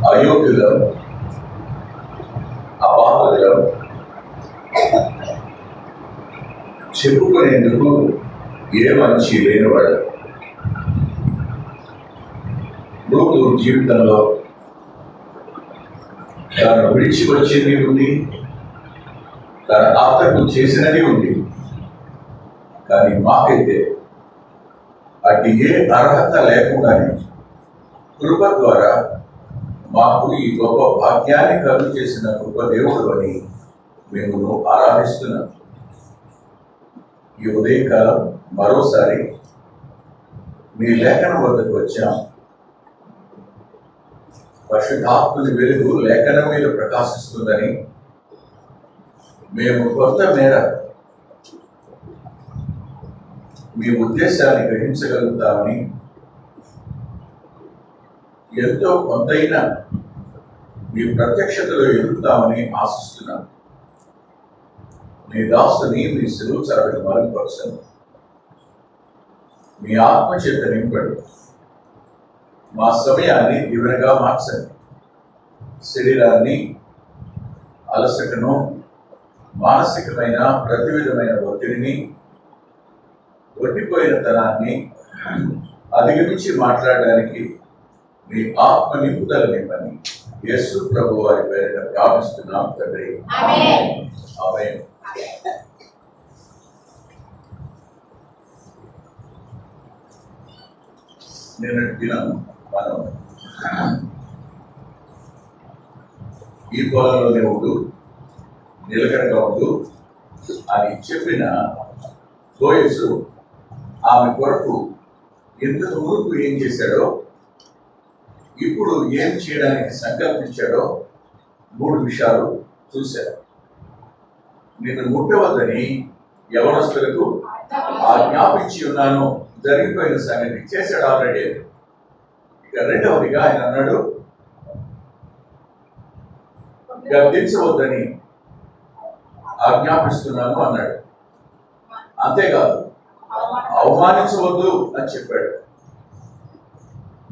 అయోగ్యులం, అపాత్రులం, చెప్పుకునేందుకు ఏ మంచి లేనివాడు. రూతు జీవితంలో తను విడిచి వచ్చింది ఉంది, తన ఆత్మకు చేసినది ఉంది. కానీ మాకైతే అటు ఏ అర్హత లేకుండానే కృప ద్వారా మాకు ఈ గొప్ప భాగ్యాన్ని కలుగు చేసిన గొప్ప దేవుడు అని మేము ఆరాధిస్తున్నాం. ఈ ఉదయకాలం మరోసారి మీ లేఖనం వద్దకు వచ్చాం. పరిశుద్ధాత్మని వెలుగు లేఖనం మీద ప్రకాశిస్తుందని మేము కొంత మేర మీ ఉద్దేశాన్ని గ్రహించగలుగుతామని, ఎంతో కొంతైనా మీ ప్రత్యక్షతలో ఎదుగుతామని ఆశిస్తున్నాను. మీ దాసుని మీ సెలవు చరవని మరుగుపరచండి. మీ ఆత్మచేత నింపండి. మా సమయాన్ని దీవెనగా మార్చండి. శరీరాన్ని అలసటను, మానసికమైన ప్రతి విధమైన ఒత్తిడిని, ఒట్టిపోయిన తనాన్ని అధిగమించి మాట్లాడడానికి మీ ఆత్మ నింపుదల నింపని యేసు ప్రభు వారి పేరిట ప్రార్థిస్తున్నాం తండ్రి. ఆమేన్. నిన్నటి దినం మనం ఈ పొలంలోనే ఉండు, నిలకడగా ఉండు అని చెప్పిన బోయసు ఆమె కొరకు ఇంతకు ముందు ఏం చేశాడో, ఇప్పుడు ఏం చేయడానికి సంకల్పించాడో 3 విషయాలు చూశారు. నేను ముట్టవద్దని యవనస్తులకు ఆజ్ఞాపించి ఉన్నాను. జరిగిపోయిన సంగతి చేశాడు ఆల్రెడీ. ఇక రెండవదిగా ఆయన అన్నాడు, గద్దించవద్దని ఆజ్ఞాపిస్తున్నాను అన్నాడు. అంతేకాదు, అవమానించవద్దు అని చెప్పాడు.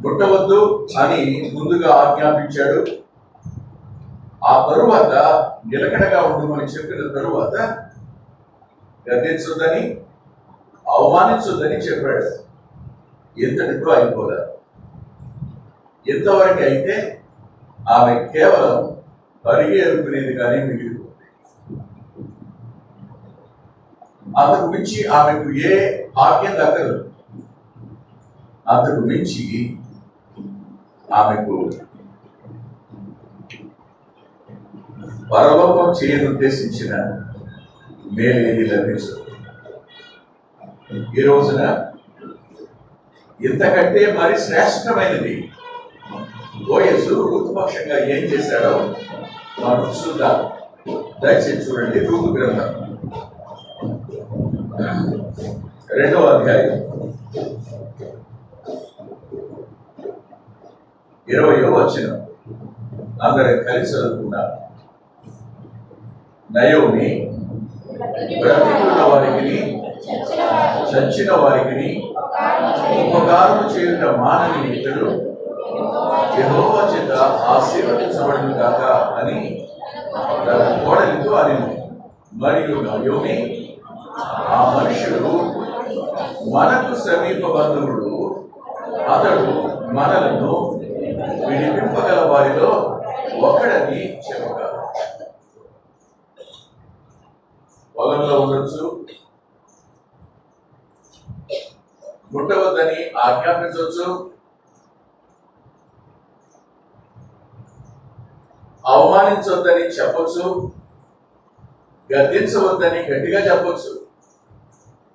ముట్టవద్దు అని ముందుగా ఆజ్ఞాపించాడు. ఆ తరువాత నిలకడగా ఉండమని చెప్పిన తరువాత గద్దించొద్దని, అవమానించొద్దని చెప్పాడు. ఎంతటితో అయిపోలేదు. ఎంతవరకు అయితే ఆమె కేవలం పరిగి ఎరుకునేది కానీ మిగిలిపోతుంది. అంతకు మించి ఆమెకు ఏ భాగ్యం దక్కదు. అంతకు మించి ఆమెకు పరలోకం చేయనుద్దేశించిన మేలేది లభించదు. ఈ రోజున ఇంతకంటే మరి శ్రేష్టమైనది బోయసు రూతుపక్షంగా ఏం చేశాడో మనం చూద్దాం. దయచేసి చూడండి. రూతు గ్రంథం 2వ అధ్యాయం 20వ వచనం. అందరం కలిసి చదువుకున్నారు. నయోమి బ్రతికున్న వారికి, చచ్చిన వారికి ఉపకారం చేయుట మానని ఇతడు యెహోవా చేత ఆశీర్వదించబడును గాక అని తన కోడలితో అనింది. మరియు నయోమి, ఆ మనుషుడు మనకు సమీప బంధువుడు, అతడు మనలను విడిపింపగల వారిలో ఒకడని చెప్పగలరు. పొలంలో ఉండొచ్చు, ముట్టవద్దని ఆజ్ఞాపించవచ్చు, అవమానించవద్దని చెప్పొచ్చు, గద్దించవద్దని గట్టిగా చెప్పొచ్చు.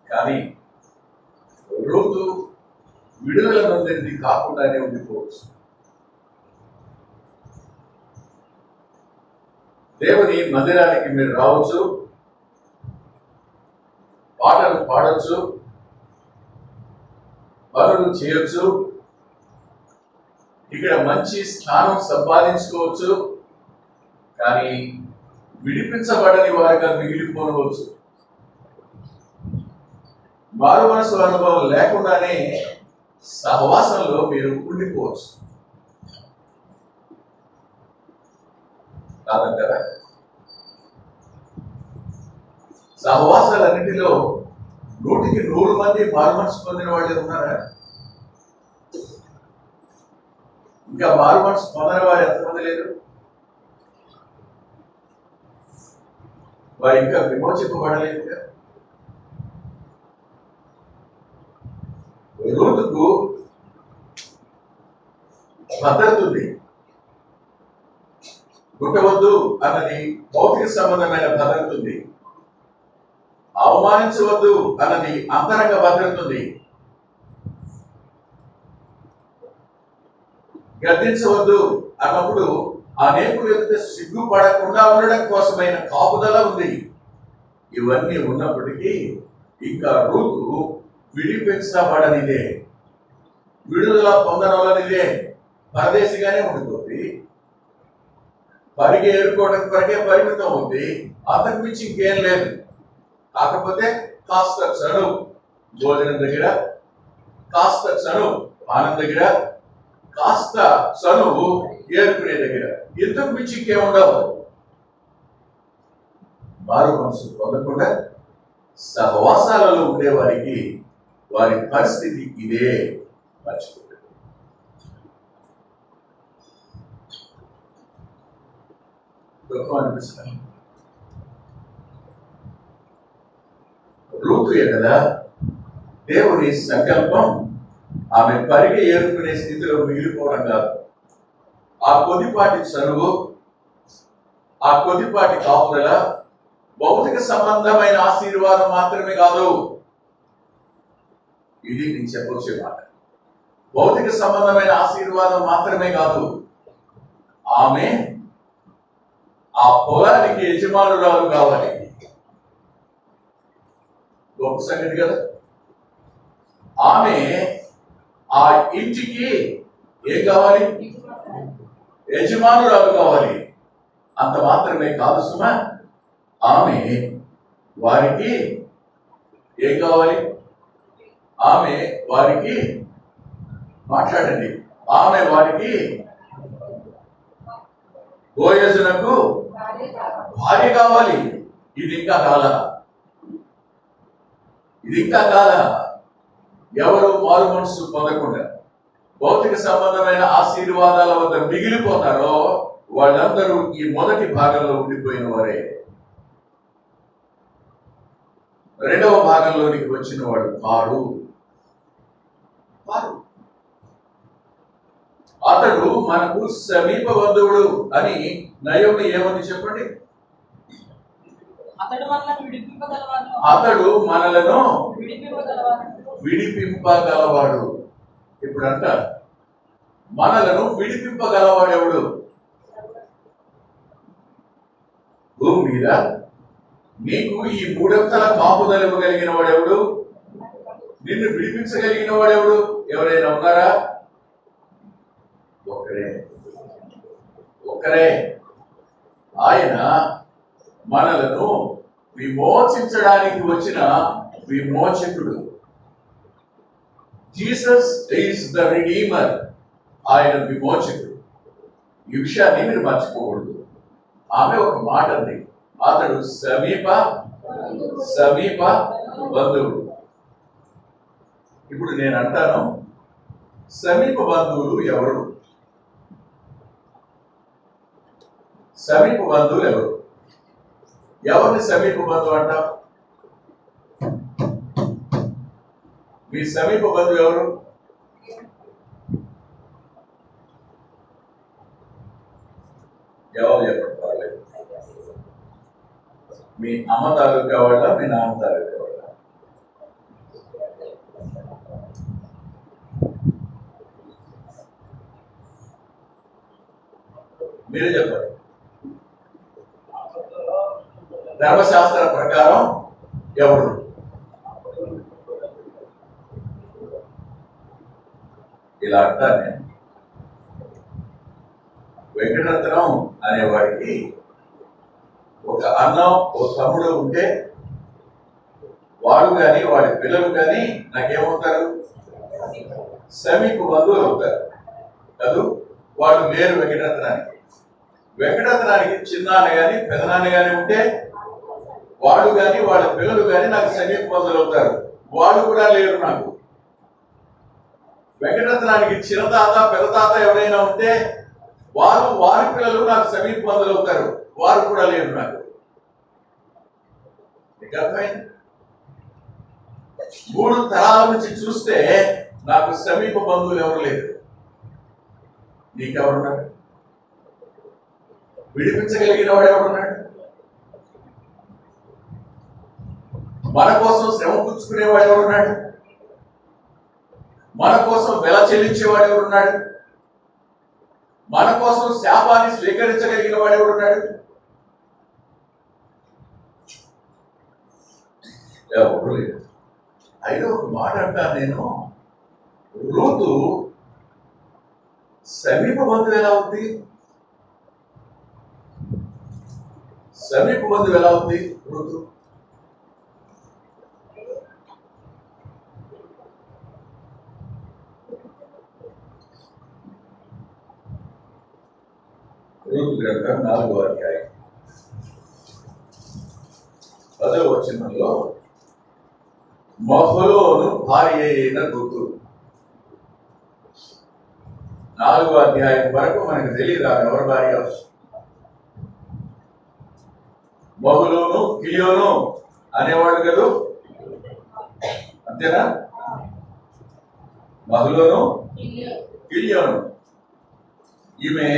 కానీ రూతు విడుదల నొందింది కాకుండానే ఉండిపోవచ్చు. దేవుని మందిరానికి మీరు రావచ్చు, పాటలు పాడొచ్చు, పనులు చేయొచ్చు, ఇక్కడ మంచి స్థానం సంపాదించుకోవచ్చు. కానీ విడిపించబడని వారిగా మిగిలిపోవచ్చు. మారు మనసు అనుభవం లేకుండానే సహవాసంలో మీరు ఉండిపోవచ్చు. కాదంటారా? సహవాసాలన్నింటిలో 100% మారుమనసు పొందిన వాళ్ళే ఉన్నారా? ఇంకా మారుమనసు పొందని వారు ఎంతమంది లేరు? వారు ఇంకా విమోచింపబడలేదు. రూతుకు భద్రత ఉంది. పుట్టవద్దు అన్నది భౌతిక సంబంధమైన భద్రత ఉంది. అవమానించవద్దు అన్నది అంతరంగ భద్రత ఉంది. గద్దించవద్దు అన్నప్పుడు అనేకులు ఎదుట సిగ్గుపడకుండా ఉండడం కోసమైన కాపుదల ఉంది. ఇవన్నీ ఉన్నప్పటికీ ఇంకా రూతు విడిపించబడనిదే, విడుదల పొందననిదే, పరదేశిగానే ఉండిపోతుంది. పరిగె ఏరుకోవడం కొరకే పరిమితం ఉంది. అంతకు మించి ఇంకేం లేదు. కాకపోతే కాస్త చనువు భోజనం దగ్గర, కాస్త చనువు ఆనందం దగ్గర, కాస్త చనువు ఏరుకునే దగ్గర, ఇంతకు మించి ఇంకేముండవు. మారు మనసు పొందకుండా సహవాసాలలో ఉండేవారికి వారి పరిస్థితి ఇదే. మర్చిపోతారు. దుఃఖం అనిపిస్తుంది. రూతు కదా దేవుని సంకల్పం ఆమె పరిగె ఏరుకునే స్థితిలో మిగిలిపోవడం కాదు. ఆ కొద్దిపాటి చనువు, ఆ కొద్దిపాటి కాపుదల భౌతిక సంబంధమైన ఆశీర్వాదం మాత్రమే కాదు. ఇది నేను చెప్పొచ్చే మాట. భౌతిక సంబంధమైన ఆశీర్వాదం మాత్రమే కాదు. ఆమె ఆ పొలానికి యజమానురాలు కావాలి. గొప్ప సంగతి కదా. ఆమె ఆ ఇంటికి ఏం కావాలి? యజమానురాలు కావాలి. అంత మాత్రమే కాదు సుమా, ఆమె వారికి ఏం కావాలి? ఆమె వారికి మాట్లాడండి. ఆమె వారికి బోయజునకు భార్య కావాలి. ఇది ఇంకా కాల, ఇది ఇంకా కాల. ఎవరు మారు మనసు పొందకుండా భౌతిక సంబంధమైన ఆశీర్వాదాల వద్ద మిగిలిపోతారో వాళ్ళందరూ ఈ మొదటి భాగంలో ఉండిపోయిన వారే. రెండవ భాగంలోనికి వచ్చిన వాడు కారు. అతడు మనకు సమీప బంధువుడు అని నయోమి ఏమని చెప్పండి? అతడు మనలను విడిపింపగలవాడు. ఇప్పుడు అంట మనలను విడిపింపగలవాడు ఎవడు? భూమి మీద నీకు ఈ మూడంతల కాపుదల ఇవ్వగలిగిన వాడెవడు? నిన్ను విడిపించగలిగిన వాడెవడు? ఎవరైనా ఉన్నారా? ఒక్కరే. ఆయన మనలను విమోచించడానికి వచ్చిన విమోచకుడు. Jesus is the redeemer. ఆయన విమోచకుడు. ఈ విషయాన్ని మీరు మర్చిపోకూడదు. ఆమె ఒక మాట అంది, అతడు సమీప బంధువుడు. ఇప్పుడు నేను అంటాను, సమీప బంధువులు ఎవరు? సమీప బంధువులు ఎవరు? ఎవరిని సమీప బంధువు అంటాం? మీ సమీప బంధువు ఎవరు? జవాబు చెప్పండి, పర్లేదు. మీ అమ్మ తాలూకా వాళ్ళ, మీ నాన్న తాలూకా వాళ్ళ? మీరే చెప్పండి. ధర్మశాస్త్ర ప్రకారం ఎవరు? ఇలా అంటారు. నేను వెంకటరత్నం అనేవాడికి ఒక అన్న, ఒక తమ్ముడు ఉంటే వాడు కానీ వాడి పిల్లలు కానీ నాకేమవుతారు? సమీప బంధువులు అవుతారు కదూ. వాళ్ళు లేరు వెంకటరత్నానికి. వెంకటరత్నానికి చిన్నాన్న గాని పెదనాన్న గాని ఉంటే వాళ్ళు గాని వాళ్ళ పిల్లలు గాని నాకు సమీప బంధువులు అవుతారు. వాళ్ళు కూడా లేరు నాకు. వెంకటరత్నానికి చిన్న తాత పెద్ద తాత ఎవరైనా ఉంటే వారి పిల్లలు నాకు సమీప బంధువులు అవుతారు. వారు కూడా లేరు నాకు. అర్థమైంది? 3 తరాల నుంచి చూస్తే నాకు సమీప బంధువులు ఎవరు లేరు. నీకెవరున్నాడు? విడిపించగలిగిన వాడు ఎవరున్నాడు? మన కోసం శ్రమ పుచ్చుకునేవాడు ఎవరున్నాడు? మన కోసం వెల చెల్లించేవాడు ఎవరున్నాడు? మన కోసం శాపాన్ని స్వీకరించగలిగిన వాడు ఎవరున్నాడు? ఎవరు లేరు. అయితే ఒక మాట అంటాను నేను, రూతు సమీప బంధువు ఎలా ఉంది? సమీప బంధువు ఎలా ఉంది రూతు? రూతు గ్రంథం 4వ అధ్యాయం 10వ వచనంలో మహలోను భార్య అయిన రూతు. 4వ అధ్యాయం వరకు మనకు తెలియదు ఎవరి భార్య. మహలోను కిలియోను అనేవాడు కదా, అంతేనా? మహలోను కిలియోను. ఈమె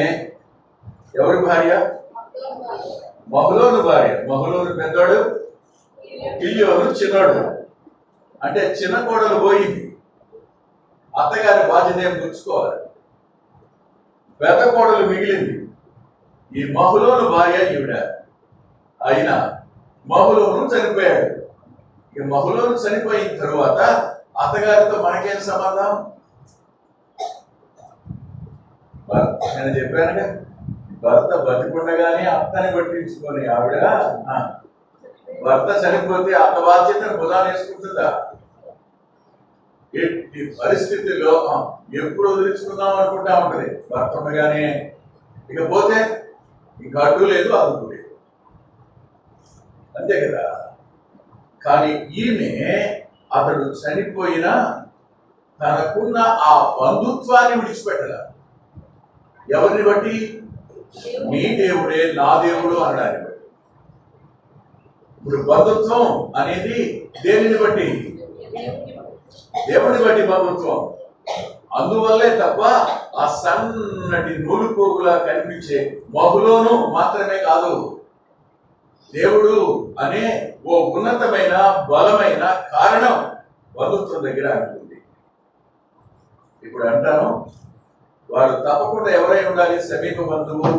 ఎవరి భార్య? మహలోను భార్య. మహలోను పెద్దోడు, కిలియోను చిన్నోడు. అంటే చిన్న కోడలు పోయింది, అత్తగారి బాధ్యత ఏం పుచ్చుకోవాలి. పెద్ద కోడలు మిగిలింది. ఈ మహలోను భార్య ఈవిడ. అయినా మహలోను చనిపోయాడు. ఈ మహలోను చనిపోయిన తరువాత అత్తగారితో మనకేం సంబంధం? నేను చెప్పానుగా, భర్త బతికుండగానే అత్తని పట్టించుకొని ఆవిడ భర్త చనిపోతే అత్త బాధ్యతను భుజాన్ని వేసుకుంటుందా? ఈ పరిస్థితుల్లో ఎప్పుడు వదిలించుకుందాం అనుకుంటా ఉంటది భర్త ఉండగానే. ఇకపోతే ఇక అడ్డు లేదు, అదుపు లేదు, అంతే కదా. కానీ ఈమె అతడు చనిపోయినా తనకున్న ఆ బంధుత్వాన్ని విడిచిపెట్టల. ఎవరిని బట్టి? నీ దేవుడే నా దేవుడు అనడాన్ని బట్టి. ఇప్పుడు బంధుత్వం అనేది దేనిని బట్టి? దేవుని బట్టి బంధుత్వం. అందువల్లే తప్ప ఆ సన్నటి నూలు పోగులా కనిపించే మహులోను మాత్రమే కాదు, దేవుడు అనే ఓ ఉన్నతమైన బలమైన కారణం బంధుత్వం దగ్గర ఉంటుంది. ఇప్పుడు అంటాను, వాడు తప్పకుండా ఎవరై ఉండాలి? సమీప బంధువు.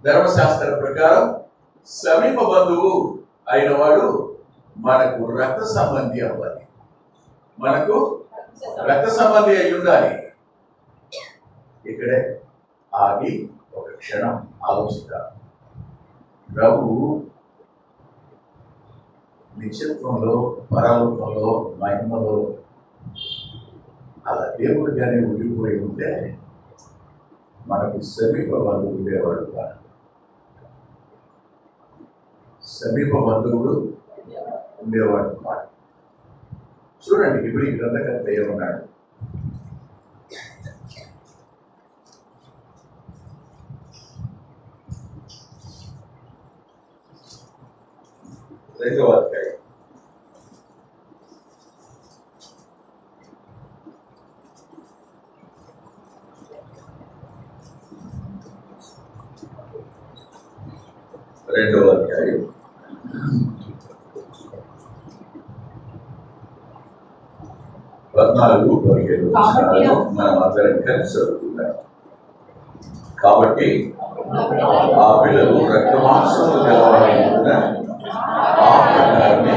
ధర్మశాస్త్ర ప్రకారం సమీప బంధువు అయిన వాడు మనకు రక్త సంబంధి అవ్వాలి. మనకు రక్త సంబంధి అయి ఉండాలి. ఇక్కడే ఆగి ఒక క్షణం ఆలోచిద్దాం. ప్రభు నిత్యత్వంలో, పరలోకంలో, మహిమలో అలా దేవుడిగానే ఉండిపోయి ఉంటే మనకు సమీప బంధువు ఉండేవాడు కాదు. సమీప బంధువుడు ఉండేవాడు కాదు. చూడండి, ఇప్పుడు ఈ గ్రంథకర్త ఏమన్నాడు? రెండవ అధ్యాయం 2వ అధ్యాయం 14-15 వచనాలను మనం అందరం కలిసి చదువుకుందాం. కాబట్టి ఆ పిల్లలు రక్తమాంసములు గలవారైన ఆ ప్రకారమే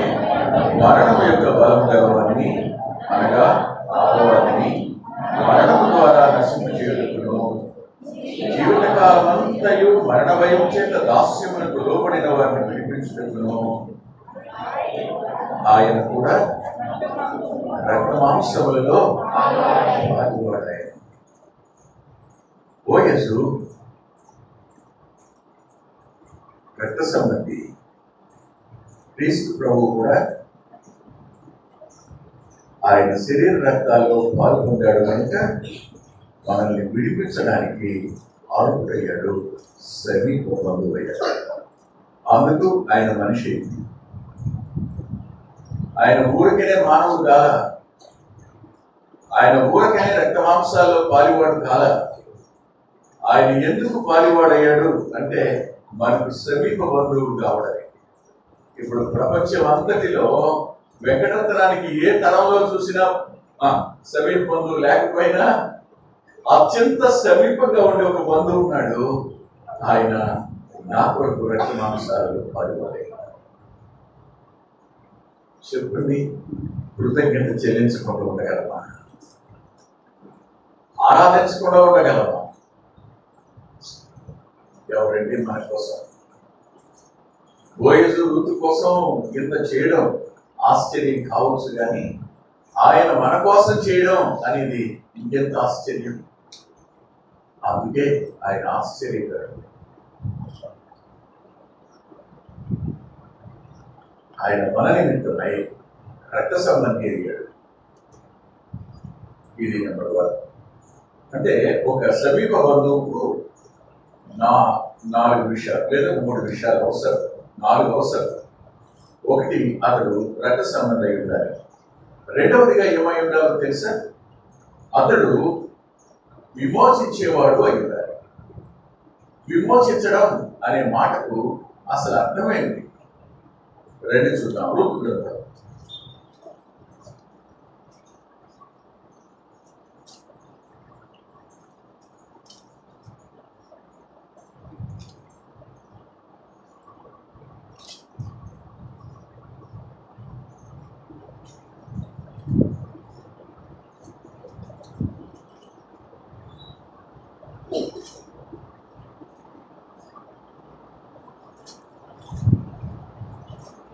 మరణం యొక్క బలం గలవారిని, అనగా అపవాదిని మరణము ద్వారా నశింపచేయుటకును, జీవితకాలమంతయు మరణ భయం చేత దాస్యమునకు లోబడిన వారిని విడిపించుటకును ఆయన కూడా రక్తమాంసములలో పాల్గొన్నాడు. బోయజు రక్త సంబంధి, క్రీస్తు ప్రభు కూడా ఆయన శరీర రక్తాల్లో పాల్గొంటాడు కనుక మనల్ని విడిపించడానికి ఆరుడయ్యాడు, సమీప బంధువయ్యాడు. అందుకు ఆయన మనిషి. ఆయన ఊరికనే మానవుడు కాల, ఆయన ఊరికనే రక్త మాంసాల్లో పాలివాడు కాల. ఆయన ఎందుకు పాలివాడయ్యాడు అంటే మనకు సమీప బంధువుడు కావడానికి. ఇప్పుడు ప్రపంచం అంతటిలో వెంకటరత్నానికి ఏ తరంలో చూసినా సమీప బంధువు లేకపోయినా అత్యంత సమీపంగా ఉండే ఒక బంధువు ఉన్నాడు. ఆయన నా కొరకు రక్త మాంసాలు పాలివాడే. చెప్పండి, కృతజ్ఞత చెల్లించకుండా ఉండగలమా? ఆరాధించకుండా ఉండగలమా? ఎవరండి మన కోసం? బోయజు రూతు కోసం ఇంత చేయడం ఆశ్చర్యం కావచ్చు, కానీ ఆయన మన కోసం చేయడం అనేది ఇంకెంత ఆశ్చర్యం. అందుకే ఆయన ఆశ్చర్యకరుడు. ఆయన మన నిమిత్తమై రక్త సంబంధి అయ్యాడు. ఇది నెంబర్ 1. అంటే ఒక సమీప బంధువుకు 4 విషయాలు లేదా 3 విషయాలు అవసరం. 4 అవసరం. 1, అతడు రక్త సంబంధి అయి ఉండాలి. రెండవదిగా ఏమై ఉండాలో తెలుసా? అతడు విమోచించేవాడు అయి ఉండాలి. విమోచించడం అనే మాటకు అసలు అర్థమైంది. రెండు చూద్దాం. రూతు గ్రంథం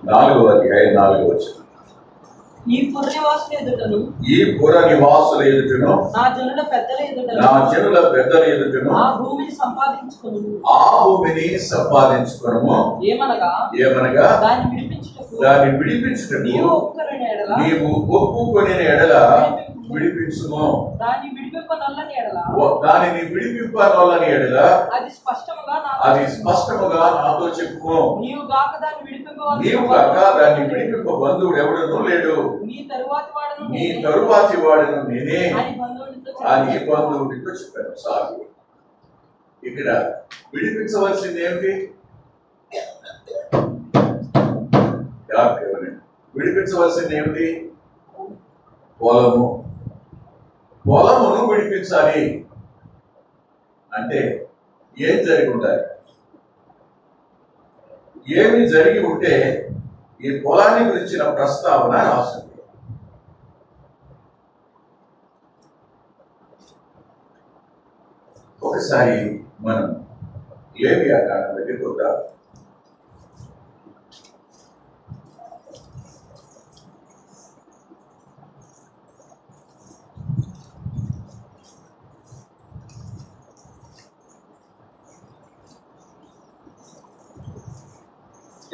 4వ అధ్యాయం 4వ వచనం. ఈ పుర నివాసుల ఎదుటను నా జనుల పెద్దల ఎదుటను ఆ భూమిని సంపాదించుకొనుము. ఏమనగా దాన్ని విడిపించుటకు నీవు ఒప్పుకొనిన ఎడల విడిపించుము. దానిని విడిపింపనొల్లని ఎడల అది స్పష్టముగా నాతో చెప్పుము. నీవు గాక దాన్ని విడిపింప బంధువుడు ఎవడనూ లేడు. నీ తరువాతి వాడను నేనే అని బంధువుడితో చెప్పాను. సాగు ఇక్కడ విడిపించవలసింది ఏమిటి? విడిపించవలసింది ఏమిటి? పొలమును విడిపించాలి అంటే ఏం జరిగి ఉండాలి? ఏమి జరిగి ఉంటే ఈ పొలాన్ని గురించిన ప్రస్తావన రాస్తుంది. ఒకసారి మనం లేవియా కాండం దగ్గరికి వద్దాం.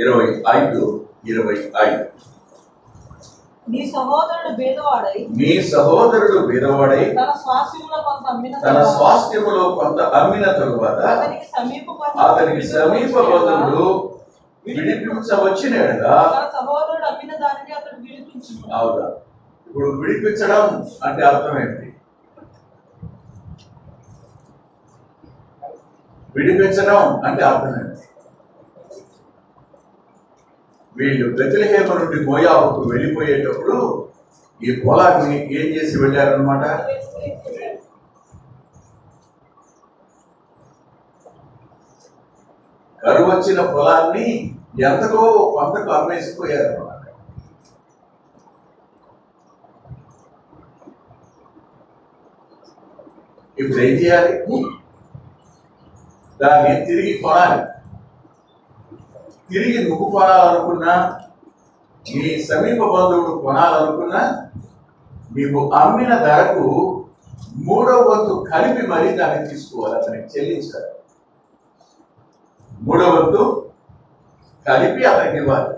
ఇరవై ఐదు నీ సహోదరుడు బీదవాడై తన స్వాస్థ్యములో కొంత అమ్మిన తరువాత అతనికి సమీప బంధువుడు విడిపించవచ్చిన సహోదరుడు అమ్మిన దానిని అతడు విడిపించును. అవునా? ఇప్పుడు విడిపించడం అంటే అర్థం ఏంటి? విడిపించడం అంటే అర్థం ఏంటి? వీళ్ళు బెత్లెహేము నుండి మోయాబుకు వెళ్ళిపోయేటప్పుడు ఈ పొలాన్ని ఏం చేసి వెళ్ళారనమాట? కరువు వచ్చిన పొలాన్ని ఎంతకో కొంతకు అమ్మేసిపోయారనమాట. ఇప్పుడు ఏం చేయాలి? దాన్ని తిరిగి కొనాలి. తిరిగి నువ్వు కొనాలనుకున్నా, నీ సమీప బంధువుడు కొనాలనుకున్నా, నీవు అమ్మిన ధరకు మూడవ వంతు కలిపి మరీ దాన్ని తీసుకోవాలి, అతనికి చెల్లించాలి. మూడవ వంతు కలిపి అతనికి ఇవ్వాలి.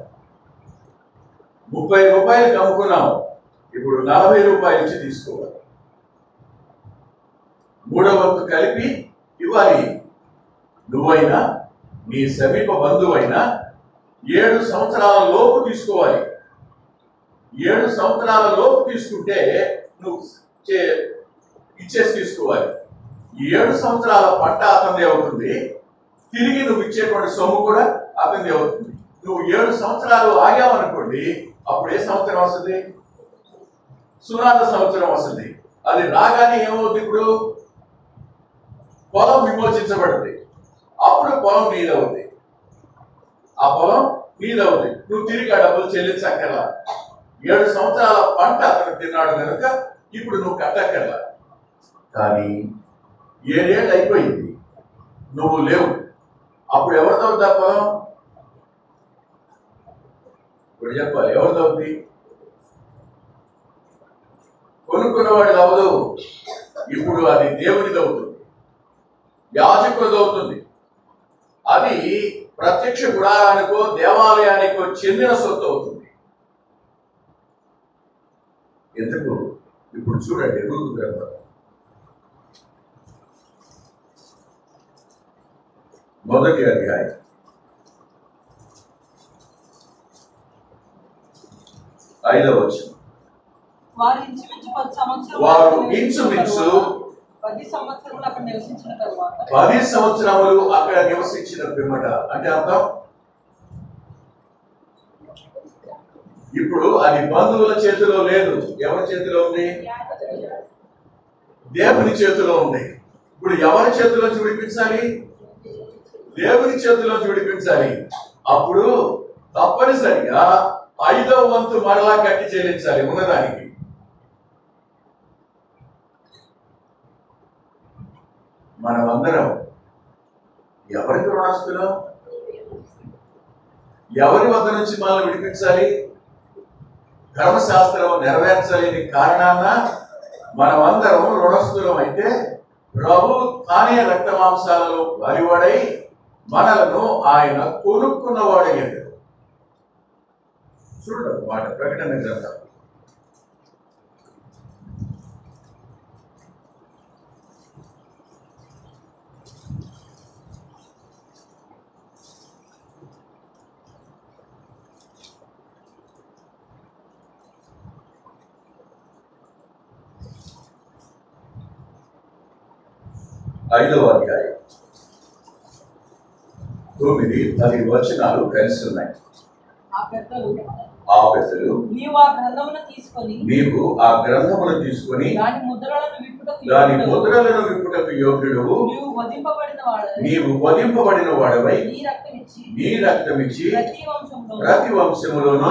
30 రూపాయలు అమ్ముకున్నావు, ఇప్పుడు 40 రూపాయలు ఇచ్చి తీసుకోవాలి. మూడవ వంతు కలిపి ఇవ్వాలి. నువ్వైనా నీ సమీప బంధువైనా 7 సంవత్సరాల లోపు తీసుకోవాలి. 7 సంవత్సరాల లోపు తీసుకుంటే నువ్వు ఇచ్చేసి తీసుకోవాలి. 7 సంవత్సరాల పంట అతనిది అవుతుంది, తిరిగి నువ్వు ఇచ్చేటువంటి సొమ్ము కూడా అతనిది అవుతుంది. నువ్వు 7 సంవత్సరాలు ఆగావనుకోండి, అప్పుడు ఏ సంవత్సరం వస్తుంది? సునాద సంవత్సరం వస్తుంది. అది రాగానే ఏమవుతుంది? ఇప్పుడు పొలం విమోచించబడుతుంది. అప్పుడు పొలం నీదవుతుంది. ఆ పొలం నీదవుతుంది. నువ్వు తిరిగి ఆ డబ్బులు చెల్లించక్కర్లా. 7 సంవత్సరాల పంట అతను తిన్నాడు కనుక ఇప్పుడు నువ్వు కట్టక్కర్లా. కానీ 7 ఏళ్ళు అయిపోయింది, నువ్వు లేవు. అప్పుడు ఎవరిదవుద్ది ఆ పొలం? ఇప్పుడు చెప్పాలి, ఎవరిదవుద్ది? కొనుక్కున్నవాడిది అవదు. ఇప్పుడు అది దేవునిది అవుతుంది, యాజకుడిది అవుతుంది. అది ప్రత్యక్ష గుడారానికో దేవాలయానికో చెందిన సొత్తు అవుతుంది. ఎందుకు? ఇప్పుడు చూడండి, రూతు గ్రంథం మొదటి అధ్యాయం 5వ వచనం. వారు ఇంచుమించు 10 సంవత్సరములు వారు ఇంచుమించు 10 సంవత్సరములు అక్కడ నివసించిన తరువాత 10 సంవత్సరములు అక్కడ నివసించిన పిమ్మట, అంటే అర్థం ఇప్పుడు అది బంధువుల చేతిలో లేదు. ఎవరి చేతిలో ఉంది? దేవుని చేతిలో ఉంది. ఇప్పుడు ఎవరి చేతిలోంచి విడిపించాలి? దేవుని చేతిలోంచి విడిపించాలి. అప్పుడు తప్పనిసరిగా 5వ వంతు మరలా కట్టి చెల్లించాలి ఉన్నదానికి. మనమందరం ఎవరికి రుణస్తులం? ఎవరి వద్ద నుంచి మనల్ని విడిపించాలి? ధర్మశాస్త్రం నెరవేర్చలేని కారణాన మనమందరం రుణస్తులం అయితే ప్రభు తానే రక్తమాంసాలలో బలివాడై మనలను ఆయన కొనుక్కున్నవాడయ్యాడు. చూడండి మాట, ప్రకటన గ్రంథం 5వ అధ్యాయం 9, 10 వచనాలు కలిసి ఉన్నాయి. ఆ పెద్దలు నీవు ఆ గ్రంథమును తీసుకొని దాని ముద్రలను విప్పుటకు యోగ్యుడు, నీవు వధింపబడిన వాడవై నీ రక్తమిచ్చి ప్రతి వంశములోను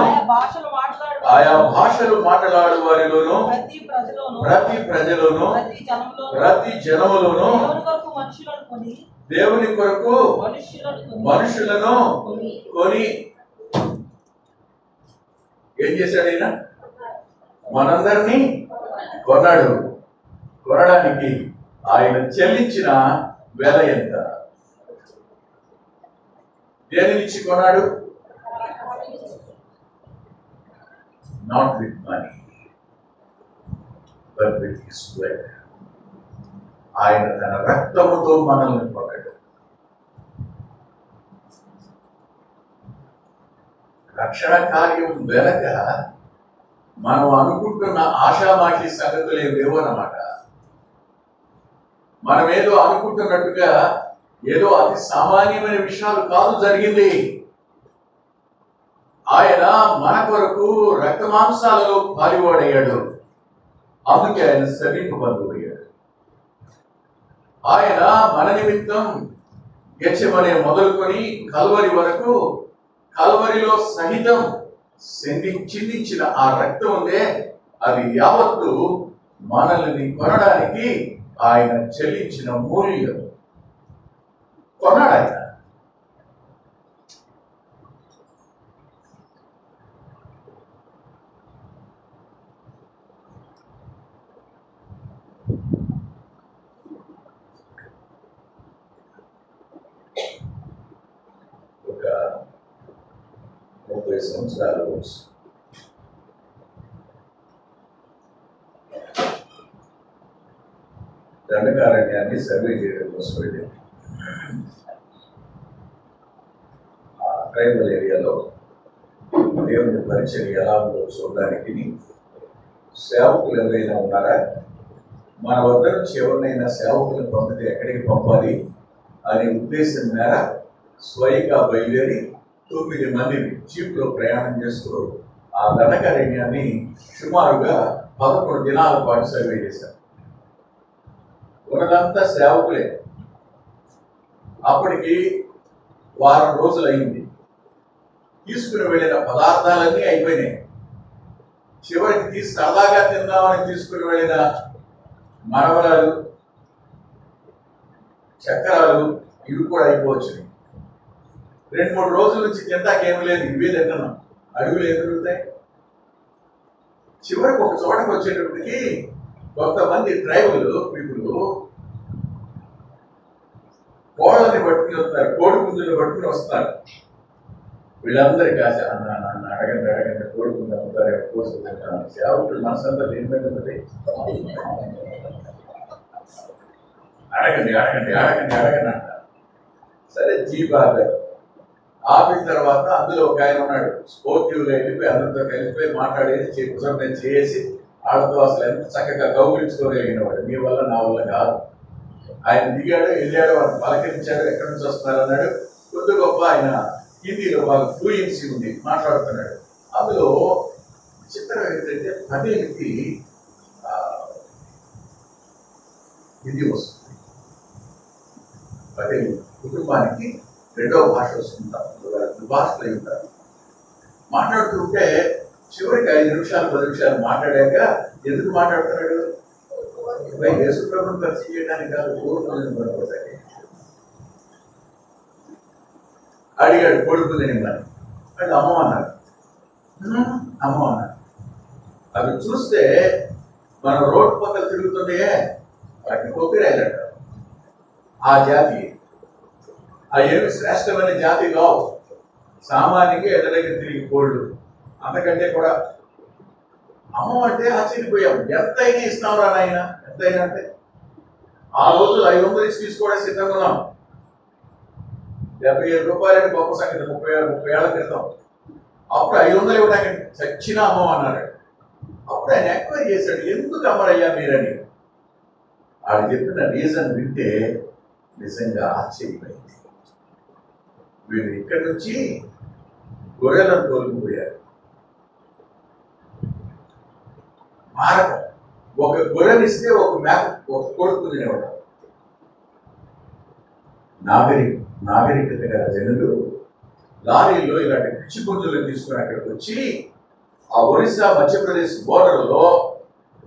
ఆయా భాషలు మాట్లాడు వారిలోను ప్రతి ప్రజలోను ప్రతి జనములోను దేవుని కొరకు మనుషులను కొని ఏం చేశాడు? ఆయన మనందరినీ కొన్నాడు. కొనడానికి ఆయన చెల్లించిన వెల ఎంత? దేని నుంచి కొన్నాడు? Not with money but with his blood. ఆయన తన రక్తముతో మనల్ని కొన్నాడు. రక్షణ కార్యం వెనక మనం అనుకుంటున్న ఆషామాషి సంగతులు ఏవేవో అన్నమాట. మనం ఏదో అనుకుంటున్నట్టుగా ఏదో అతి సామాన్యమైన విషయాలు కాదు జరిగింది. ఆయన మన కొరకు రక్త మాంసాలలో పాలివాడయ్యాడు. అందుకే ఆయన సమీప బంధువు అయ్యాడు. ఆయన మన నిమిత్తం గెచ్చమనే మొదలుకొని కల్వరి వరకు, కల్వరిలో సహితం చిందించిన ఆ రక్తం ఉందే, అది యావత్తు మనల్ని కొనడానికి ఆయన చెల్లించిన మూల్యం. కొన్నాడు ఆయన. ఒక 30 సంవత్సరాలు దండకారణ్యాన్ని సర్వే చేయడం కోసం వెళ్ళి ట్రైబల్ ఏరియాలో దేవుని పరిచయం ఎలా ఉందో చూడడానికి సేవకులు ఎవరైనా ఉన్నారా, మన వద్ద నుంచి ఎవరినైనా సేవకులను పంపితే ఎక్కడికి పంపాలి అనే ఉద్దేశం మేర స్వయంగా బయలుదేరి 9 మందిని జీప్లో ప్రయాణం చేస్తూ ఆ దండకారణ్యాన్ని సుమారుగా 11 దినాల పాటు సర్వే చేశారు. ఉన్నదంతా సేవకులే. అప్పటికి వారం రోజులు అయింది. తీసుకుని వెళ్ళిన పదార్థాలన్నీ అయిపోయినాయి. చివరికి సరదాగా తిందామని తీసుకుని వెళ్ళిన మరవరాలు, చక్రాలు ఇవి కూడా అయిపోవచ్చున్నాయి. 2-3 రోజుల నుంచి తింటాకేమీ లేదు, ఇవే తింటున్నాం. అడుగులు ఎదురుతాయి. చివరికి ఒక చోటకు వచ్చేటప్పటికి కొంతమంది ట్రైబల్ పీపుల్ కోళ్ళని పట్టుకుని వస్తారు, కోడి పుంజుని పట్టుకుని వస్తారు. వీళ్ళందరి కాశ అడగండి కోడి పుంజు అమ్ముతారు, కోసుకుంటారు. సేవకులు మనసంతా దేనిపైనది, అడగండి అంటారు. సరే జీప్ ఆపారు. ఆపిన తర్వాత అందులో ఒక ఆయన ఉన్నాడు, స్పోర్టివ్గా వెళ్ళిపోయి అందరితో కలిసిపోయి మాట్లాడేసి కుసంతం చేసి వాళ్ళతో అసలు ఎంత చక్కగా కౌగిలించుకోగలిగిన వాడు. మీ వల్ల నా వల్ల కాదు. ఆయన దిగాడు, వెళ్ళాడు, వాళ్ళు పలకరించాడు, ఎక్కడి నుంచి వస్తున్నారు అన్నాడు. కొద్ది గొప్ప ఆయన హిందీలో బాగా ఫ్లూయెన్సీ ఉంది, మాట్లాడుతున్నాడు. అందులో చిత్రం ఏంటంటే 10కి హిందీ వస్తుంది. 10 కుటుంబానికి 2వ భాష వస్తుంటారు, భాషలు అయి ఉంటారు. మాట్లాడుతుంటే చివరికి 5 నిమిషాలు 10 నిమిషాలు మాట్లాడాక ఎందుకు మాట్లాడుతున్నాడు? యేసు ప్రభువును పరిచయం చేయడానికి కాదు, కోరుకుని పడిపోతాయి. అడిగాడు కొడుకు తినమని. అది అమ్మ అన్నాడు. అవి చూస్తే మనం రోడ్డు పక్కన తిరుగుతుండే వాటిని కొప్పిరాయలట. ఆ జాతి ఏమి శ్రేష్టమైన జాతి కావు. సామాన్యంగా ఎదలకి తిరిగి కోళ్ళు, అంతకంటే కూడా. అమ్మ అంటే ఆశ్చర్యపోయాం. ఎంతైనా ఇస్తాం రా నాయన, ఎంతైనా అంటే ఆ రోజు 500 ఇచ్చి తీసుకోవడానికి సిద్ధంగా ఉన్నాం. 75 రూపాయలని గొప్ప సంగతి. 30 ఏళ్ల క్రితం. అప్పుడు 500 ఇవ్వడానికి చచ్చినా అమ్మ అన్నాడు. అప్పుడు ఆయన ఎంక్వైరీ చేశాడు, ఎందుకు అమ్మరయ్యా మీరని. వాళ్ళు చెప్పిన రీజన్ వింటే నిజంగా ఆశ్చర్యమైంది. వీళ్ళు ఇక్కడి నుంచి గొర్రెలను తోలుకుపోయారు. మారకం. ఒక గొర్రెనిస్తే ఒక కొడుకు తినేవాడు. నాగరికత గల జనులు లారీలో ఇలాంటి పిచ్చి పుంజులు తీసుకుని అక్కడికి వచ్చి ఆ ఒరిస్సా మధ్యప్రదేశ్ బోర్డర్లో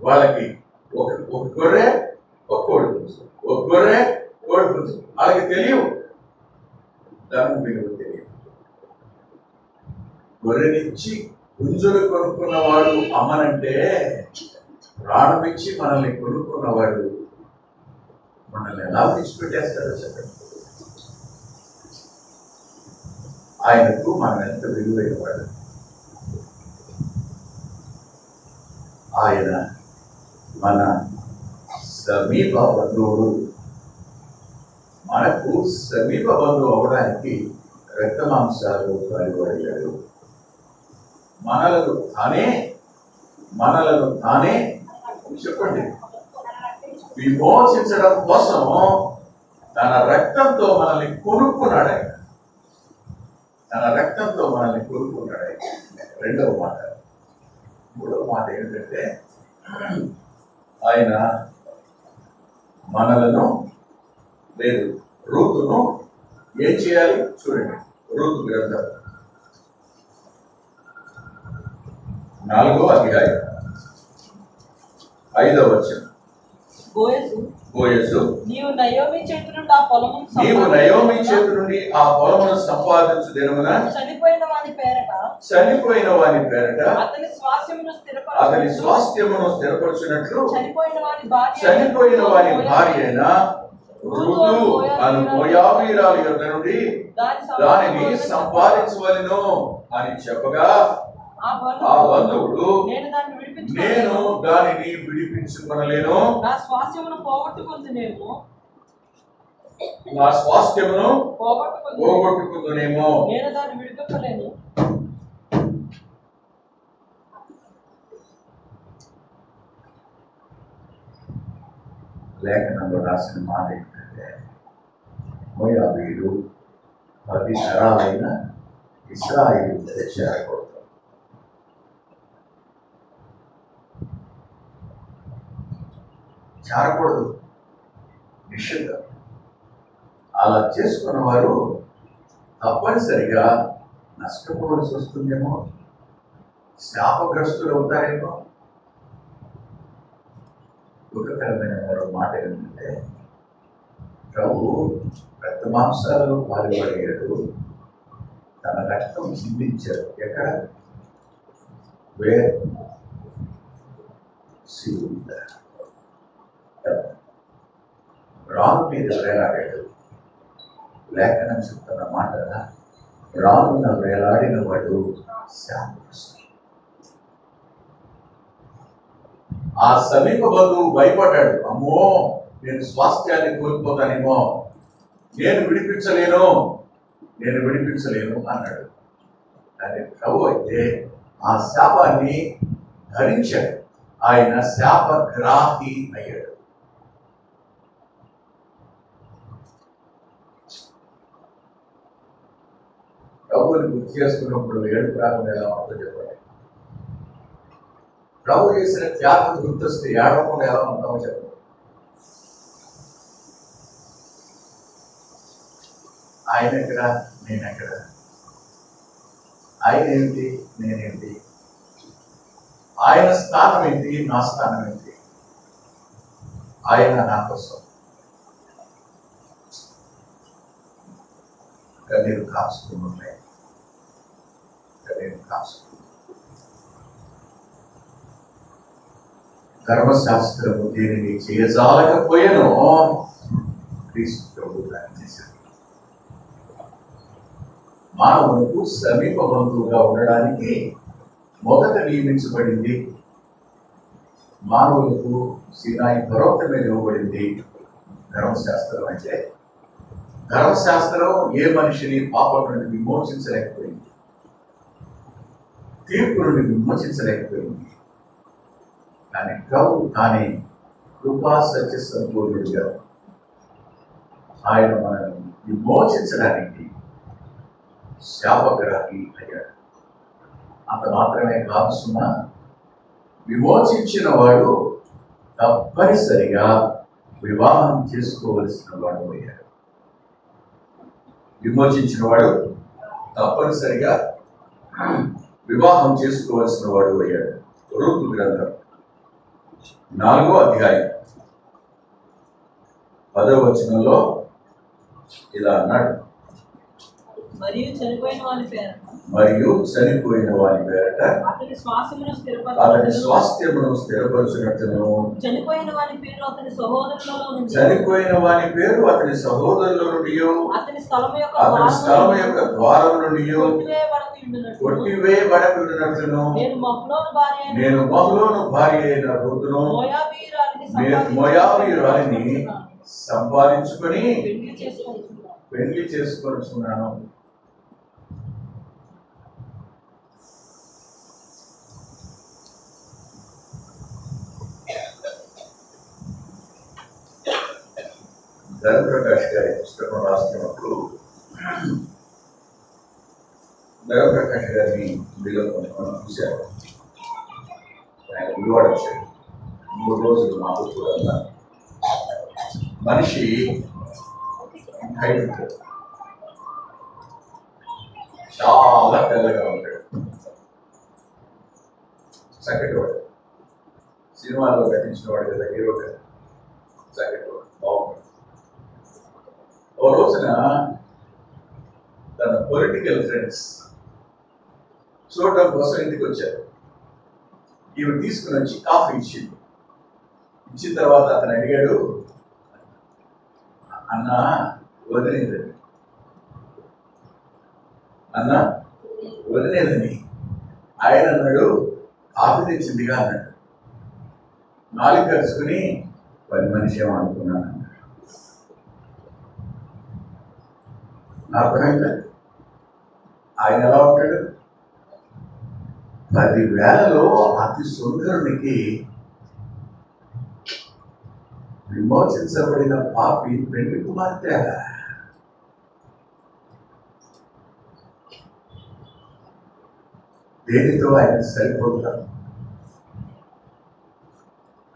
వాళ్ళకి ఒక గొర్రె ఒక కోడి పుంజు, ఒక గొర్రె కోడి పుంజు. వాళ్ళకి తెలియవు, ధనం విలువ తెలియదు. గొర్రెనిచ్చి పుంజులు కొనుక్కున్నవాడు అమ్మనంటే, ప్రాణం ఇచ్చి మనల్ని కొనుక్కున్నవాడు మనల్ని ఎలా విడిచిపెట్టేస్తాడో చెప్పండి. ఆయనకు మనం ఎంత విలువైన వాడు. ఆయన మన సమీప బంధువుడు. మనకు సమీప బంధువు అవడానికి రక్తమాంసాలు కలిగొడగాడు. మనలను తానే చెప్పండి విమోచించడం కోసం తన రక్తంతో మనల్ని కొనుక్కున్నాడు ఆయన. రెండవ మాట. మూడవ మాట ఏంటంటే ఆయన మనలను రూతును ఏం చేయాలి చూడండి. రూతు గ్రంథం 4వ అధ్యాయం 5వ వచనం. బోయజు నీవు నయోమి చేతి నుండి ఆ పొలమును సంపాదించు దినమున చనిపోయిన వాని పేరట అతని స్వాస్థ్యమును స్థిరపరచునట్లు చనిపోయిన వాని భార్య అయిన రుతు అను మోయాబీరాలు యొద్ద నుండి దానిని సంపాదించవలెను అని చెప్పగా ఆ బంధువుడు నేను దానిని విడిపించుకొనలేను, నా స్వాస్థ్యమును పోగొట్టుకుందునేమో నేను దాన్ని విడిపించలేను. లేఖనంలో రాసిన మాట ఏంటంటే మోయాబీయులు 10 తరాలైన ఇశ్రాయేలు చేరకూడదు. చేరకూడదు, నిషిద్ధం. అలా చేసుకున్న వారు తప్పనిసరిగా నష్టపోవలసి వస్తుందేమో, శాపగ్రస్తులు అవుతారేమో. దుఃఖకరమైన మరో మాట ఏంటంటే ప్రభు రక్త మాంసాలలో పాల్పడేయడు, తన రక్తం చిందించాడు. ఎక్కడ? రాను మీద వేలాడాడు. లేఖనం చెప్తున్న మాట, రానున్న వేలాడిన వాడు శాపగ్రస్తుడు. ఆ సమీప బంధువు భయపడ్డాడు, అమ్మో నేను స్వాస్థ్యాన్ని కోల్పోతానేమో, నేను విడిపించలేను అన్నాడు. కానీ ప్రభు అయితే ఆ శాపాన్ని ధరించాడు, ఆయన శాపగ్రాహి అయ్యాడు. ప్రభువుని గుర్తు చేసుకున్నప్పుడు ఏడుపు రాకుండా ఎలా ఉంటుందో చెప్పండి. ప్రభు చేసిన త్యాగం గుర్తొస్తే ఏడవకుండా ఎలా ఉంటామో చెప్పండి. ఆయన ఎక్కడ, నేనెక్కడ? ఆయన ఏంటి, నేనేంటి? ఆయన స్థానం ఏంటి, నా స్థానం ఏంటి? ఆయన నా కోసం కన్నీరు కాచుకున్నాయి, కన్నీరు కాచుకున్నాయి. ధర్మశాస్త్రము దీనిని చేయజాలకపోయాను, క్రీస్తు ప్రభు దాన్ని చేశాడు. మానవులకు సమీప బంధువుగా ఉండడానికి మొదట నియమించబడింది. మానవులకు సీనాయి పర్వత మీద ఇవ్వబడింది ధర్మశాస్త్రం. అంటే ధర్మశాస్త్రం ఏ మనిషిని పాపం నుండి విమోచించలేకపోయింది, తీర్పు నుండి విమోచించలేకపోయింది. కానీ ప్రభు తానే కృపా సత్య సంపూర్ణుడిగా ఆయన మనల్ని విమోచించడానికి శాపగ్రాహి అయ్యాడు. అంత మాత్రమే కాకుండా విమోచించిన వాడు తప్పనిసరిగా వివాహం చేసుకోవలసిన వాడు అయ్యాడు. విమోచించిన వాడు తప్పనిసరిగా వివాహం చేసుకోవలసిన వాడు అయ్యాడు. రూతు గ్రంథం 4వ అధ్యాయం 10వ వచనంలో ఇలా అన్నాడు, మరియు చనిపోయిన వాని పేరట అతని స్వాస్థ్యమును స్థిరపరచునట్లును, చనిపోయిన వాని పేరు అతని సహోదరులలో నుండి అతని స్థలం యొక్క ద్వారం నుండి కొట్టివేయబడకున్నట్లును, నేను మహ్లోను భార్య అయిన రూతును మోయాబీయురాలిని సంపాదించుకొని పెళ్లి చేసుకొనుచున్నాను. ధర్మప్రకాష్ గారి పుస్తకం రాస్తున్నప్పుడు ధర్మప్రకాష్ గారిని మీలో కొంతమంది చూశారు. ఆయన విలువాడ వచ్చాడు. 3 రోజులు మాకు కూడా మనిషి హైట్ ఉంటాడు, చాలా తెల్లగా ఉంటాడు, చక్కటి వాడు, సినిమాలో నటించిన వాడు కదా, హీరో కదా. బాగుంటుంది. ఓ రోజున తన పొలిటికల్ ఫ్రెండ్స్ చూడటం కోసం ఇంటికి వచ్చారు. ఈమె తీసుకుని వచ్చి కాఫీ ఇచ్చింది. ఇచ్చిన తర్వాత అతను అడిగాడు, అన్న వదిలేదని, అన్న వదిలేదని. ఆయన అన్నాడు, కాఫీ తెచ్చిందిగా అన్నాడు. నాలుగు కలుసుకుని పని మనిషి ఏమనుకున్నాను అన్నాడు. నాకు ఆయన ఎలా ఉంటాడు? 10,000లో అతి సుందరునికి విమోచించబడిన పాపి పెళ్లి కుమార్తె. దేనితో ఆయన సరిపోతారు?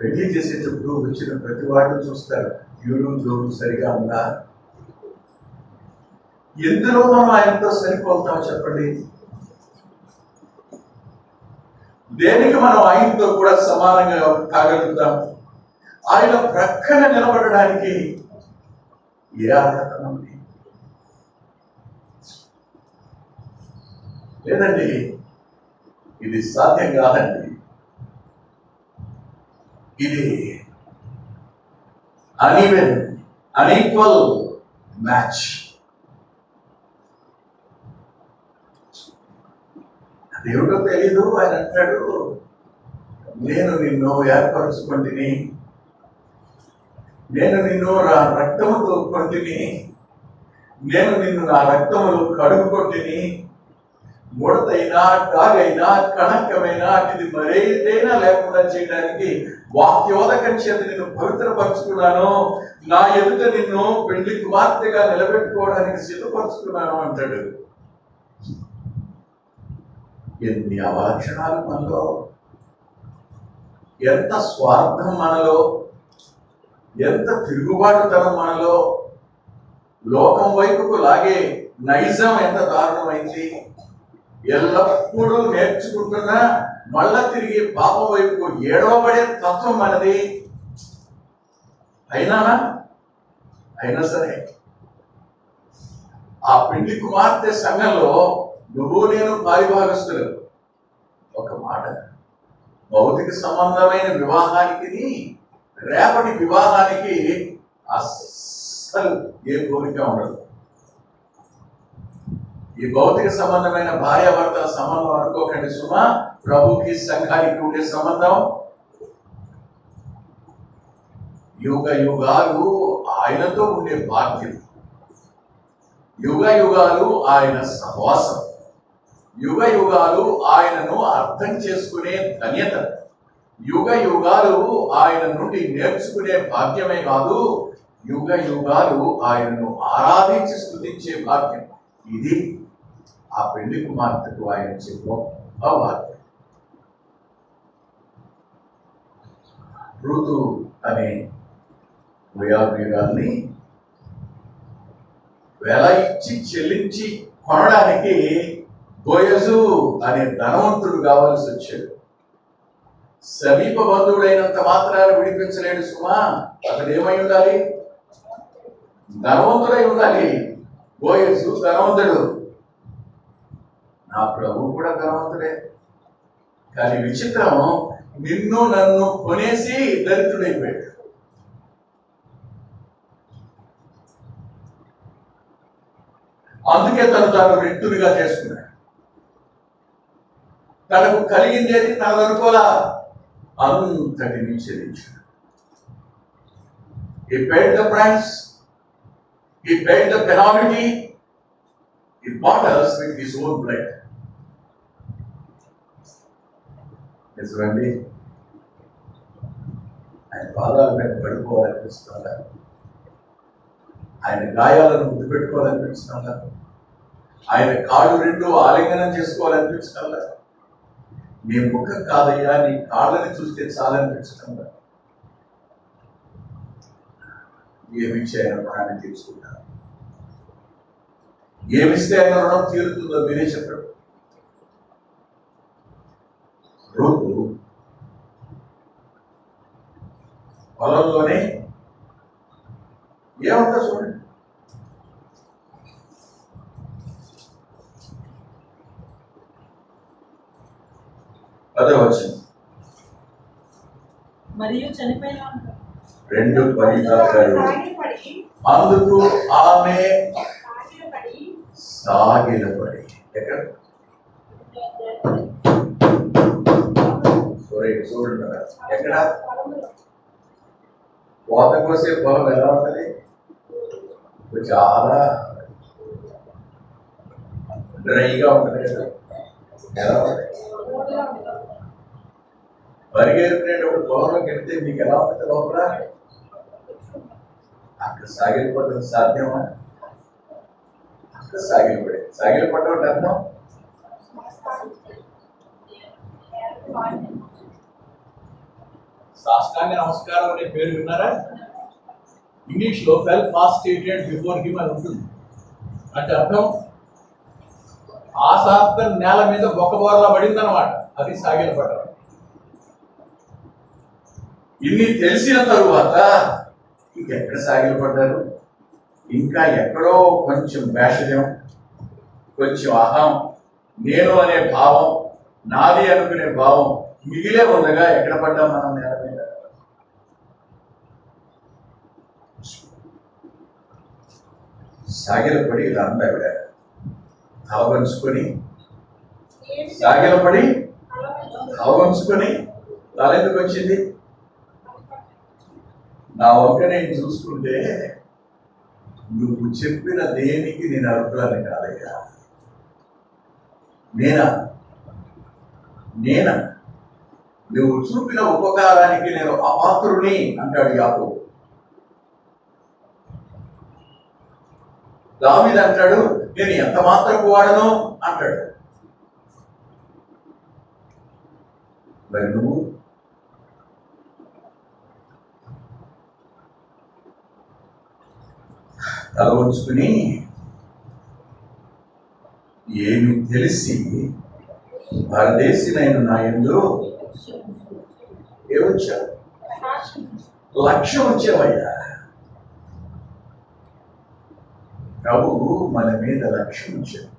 పెళ్లి చేసేటప్పుడు వచ్చిన ప్రతి వాడు చూస్తారు, ఈడు జోడు సరిగా ఉందా? ఎందులో మనం ఆయనతో సరిపోతాం చెప్పండి? దేనికి మనం ఆయనతో కూడా సమానంగా కాగలుగుతాం? ఆయన ప్రక్కన నిలబడడానికి ఏ అర్హత ఉంది? లేదండి, ఇది సాధ్యం కాదండి. ఇది అన్ఈక్వల్ మ్యాచ్. అదేమిటో తెలీదు. ఆయన అంటాడు, నేను నిన్ను ఏర్పరచుకుంటుని, నేను నిన్ను నా రక్తముతో కొంటిని, నేను నిన్ను నా రక్తములు కడుగుకొంటిని. ముడతైనా డాగైనా కణకమైనా ఇది మరేదైనా లేకుండా చేయడానికి వాక్యోదకం చేత నిన్ను పవిత్రపరుచుకున్నాను. నా ఎదుట నిన్ను పెళ్లి కుమార్తెగా నిలబెట్టుకోవడానికి సిద్ధపరుచుకున్నాను అంటాడు. ఎన్ని అవలక్షణాలు మనలో, ఎంత స్వార్థం మనలో, ఎంత తిరుగుబాటుతనం మనలో, లోకం వైపుకు లాగే నైజం ఎంత దారుణమైంది. ఎల్లప్పుడూ నేర్చుకుంటున్నా మళ్ళా తిరిగి పాపం వైపుకు ఏడవబడే తత్వం మనది. అయినా సరే ఆ పెళ్లి కుమార్తె సంఘంలో నువ్వు నేను పారిభాగస్తులు. ఒక మాట, భౌతిక సంబంధమైన వివాహానికి రేపటి వివాహానికి అస్సలు ఏ కోరిక ఉండదు. ఈ భౌతిక సంబంధమైన భార్యాభర్తల సంబంధం అనుకోకండి సుమా. ప్రభుకి సంఘానికి ఉండే సంబంధం యుగ యుగాలు ఆయనతో ఉండే భాగ్యం, యుగ యుగాలు ఆయన సహవాసం, యుగ యుగాలు ఆయనను అర్థం చేసుకునే ధన్యత, యుగ యుగాలు ఆయన నుండి నేర్చుకునే భాగ్యమే కాదు, యుగ యుగాలు ఆయనను ఆరాధించి స్తుతించే భాగ్యం. ఇది ఆ పెళ్లి కుమార్తెకు ఆయన చెప్పు భాగ్యం. ఋతు అనే వేయాన్ని వెల ఇచ్చి చెల్లించి కొనడానికి బోయజు అనే ధనవంతుడు కావాల్సి వచ్చాడు. సమీప బంధువుడైనంత మాత్రాన్ని విడిపించలేడు సుమా. అతడు ఏమై ఉండాలి? ధనవంతుడై ఉండాలి. బోయజు ధనవంతుడు, నా ప్రభు కూడా ధనవంతుడే. కానీ విచిత్రం, నిన్ను నన్ను కొనేసి దరిద్రుడైపోయాడు. అందుకే తాను రెట్టుగా చేసుకున్నాడు. తనకు కలిగిందేది తనకు అనుకోలా, అంతటిని చెల్లించాడు. He paid the price, he paid the penalty, he bought us with his own blood. నిజమండి, ఆయన పాదాల మీద పడుకోవాలనిపిస్తుందా? ఆయన గాయాలను ముద్దు పెట్టుకోవాలనిపిస్తుందా? ఆయన కాళ్ళు రెండు ఆలింగనం చేసుకోవాలనిపించటంలా? నీ ముఖం కాదయ్యా, నీ కాళ్ళని చూస్తే చాలనిపించటంలా? ఏమిచ్చి ఆయన రుణాన్ని తీర్చుకుంటారు? ఏమిస్తే ఆయన రుణం తీరుతుందో మీరే చెప్పండి. రూతు పొలంలోనే ఏమంతా చూడండి. అదే వచ్చింది. మరియు చనిపోయిన 2:10 అందుకు ఆమె సాగిలపడి ఎక్కడ చూడండి ఎక్కడ కోత కోసే పొలం ఎలా ఉంటది? చాలా డ్రైగా ఉంటుంది కదా. ఎలా ఉంటుంది? పరిగెత్తినప్పుడు పొలంలోకి వెళ్తే మీకు ఎలా ఉంటుంది లోపల? అక్కడ సాగిలిపడడం సాధ్యమా? అక్కడ సాగిలిపడడం అంటే అర్థం సాష్టాంగ నమస్కారం అనే పేరు విన్నారా? ఇంగ్లీష్ లో ఫెల్ ఫాస్టేటెడ్ బిఫోర్ హిమ్ అని ఉంటుంది. అంటే అర్థం ఆశాంతం నేల మీద బొక్కబోరలా పడింది అనమాట. అది సాగిలపడడం. ఇన్ని తెలిసిన తరువాత ఇంకెక్కడ సాగిలపడ్డారు? ఇంకా ఎక్కడో కొంచెం వేషజం, కొంచెం అహం, నేను అనే భావం, నాది అనుకునే భావం మిగిలే ఉండగా ఎక్కడ పడ్డాం మనం నేల మీద? సాగిలపడి ఇలా అందావిడ తలవంచుకొని, సాగిలపడి తలవంచుకొని తల ఎందుకు వచ్చింది? నా వంక నేను చూసుకుంటే నువ్వు చెప్పిన దేనికి నేను అర్హురాలి కాదయ్యా. నేనా నువ్వు చూపిన ఉపకారానికి నేను అపాత్రుని అంటాడు యాకోబు. దావీదు అంటాడు నేను ఎంత మాత్రపు వాడను అంటాడు. మరి నువ్వు తల ఉంచుకుని ఏమి తెలిసి పరదేశినైన నా యందు ఏమొచ్చావు? లక్ష్యం వచ్చావయ్యా. ప్రభువు మన మీద లక్ష్యం వచ్చాడు.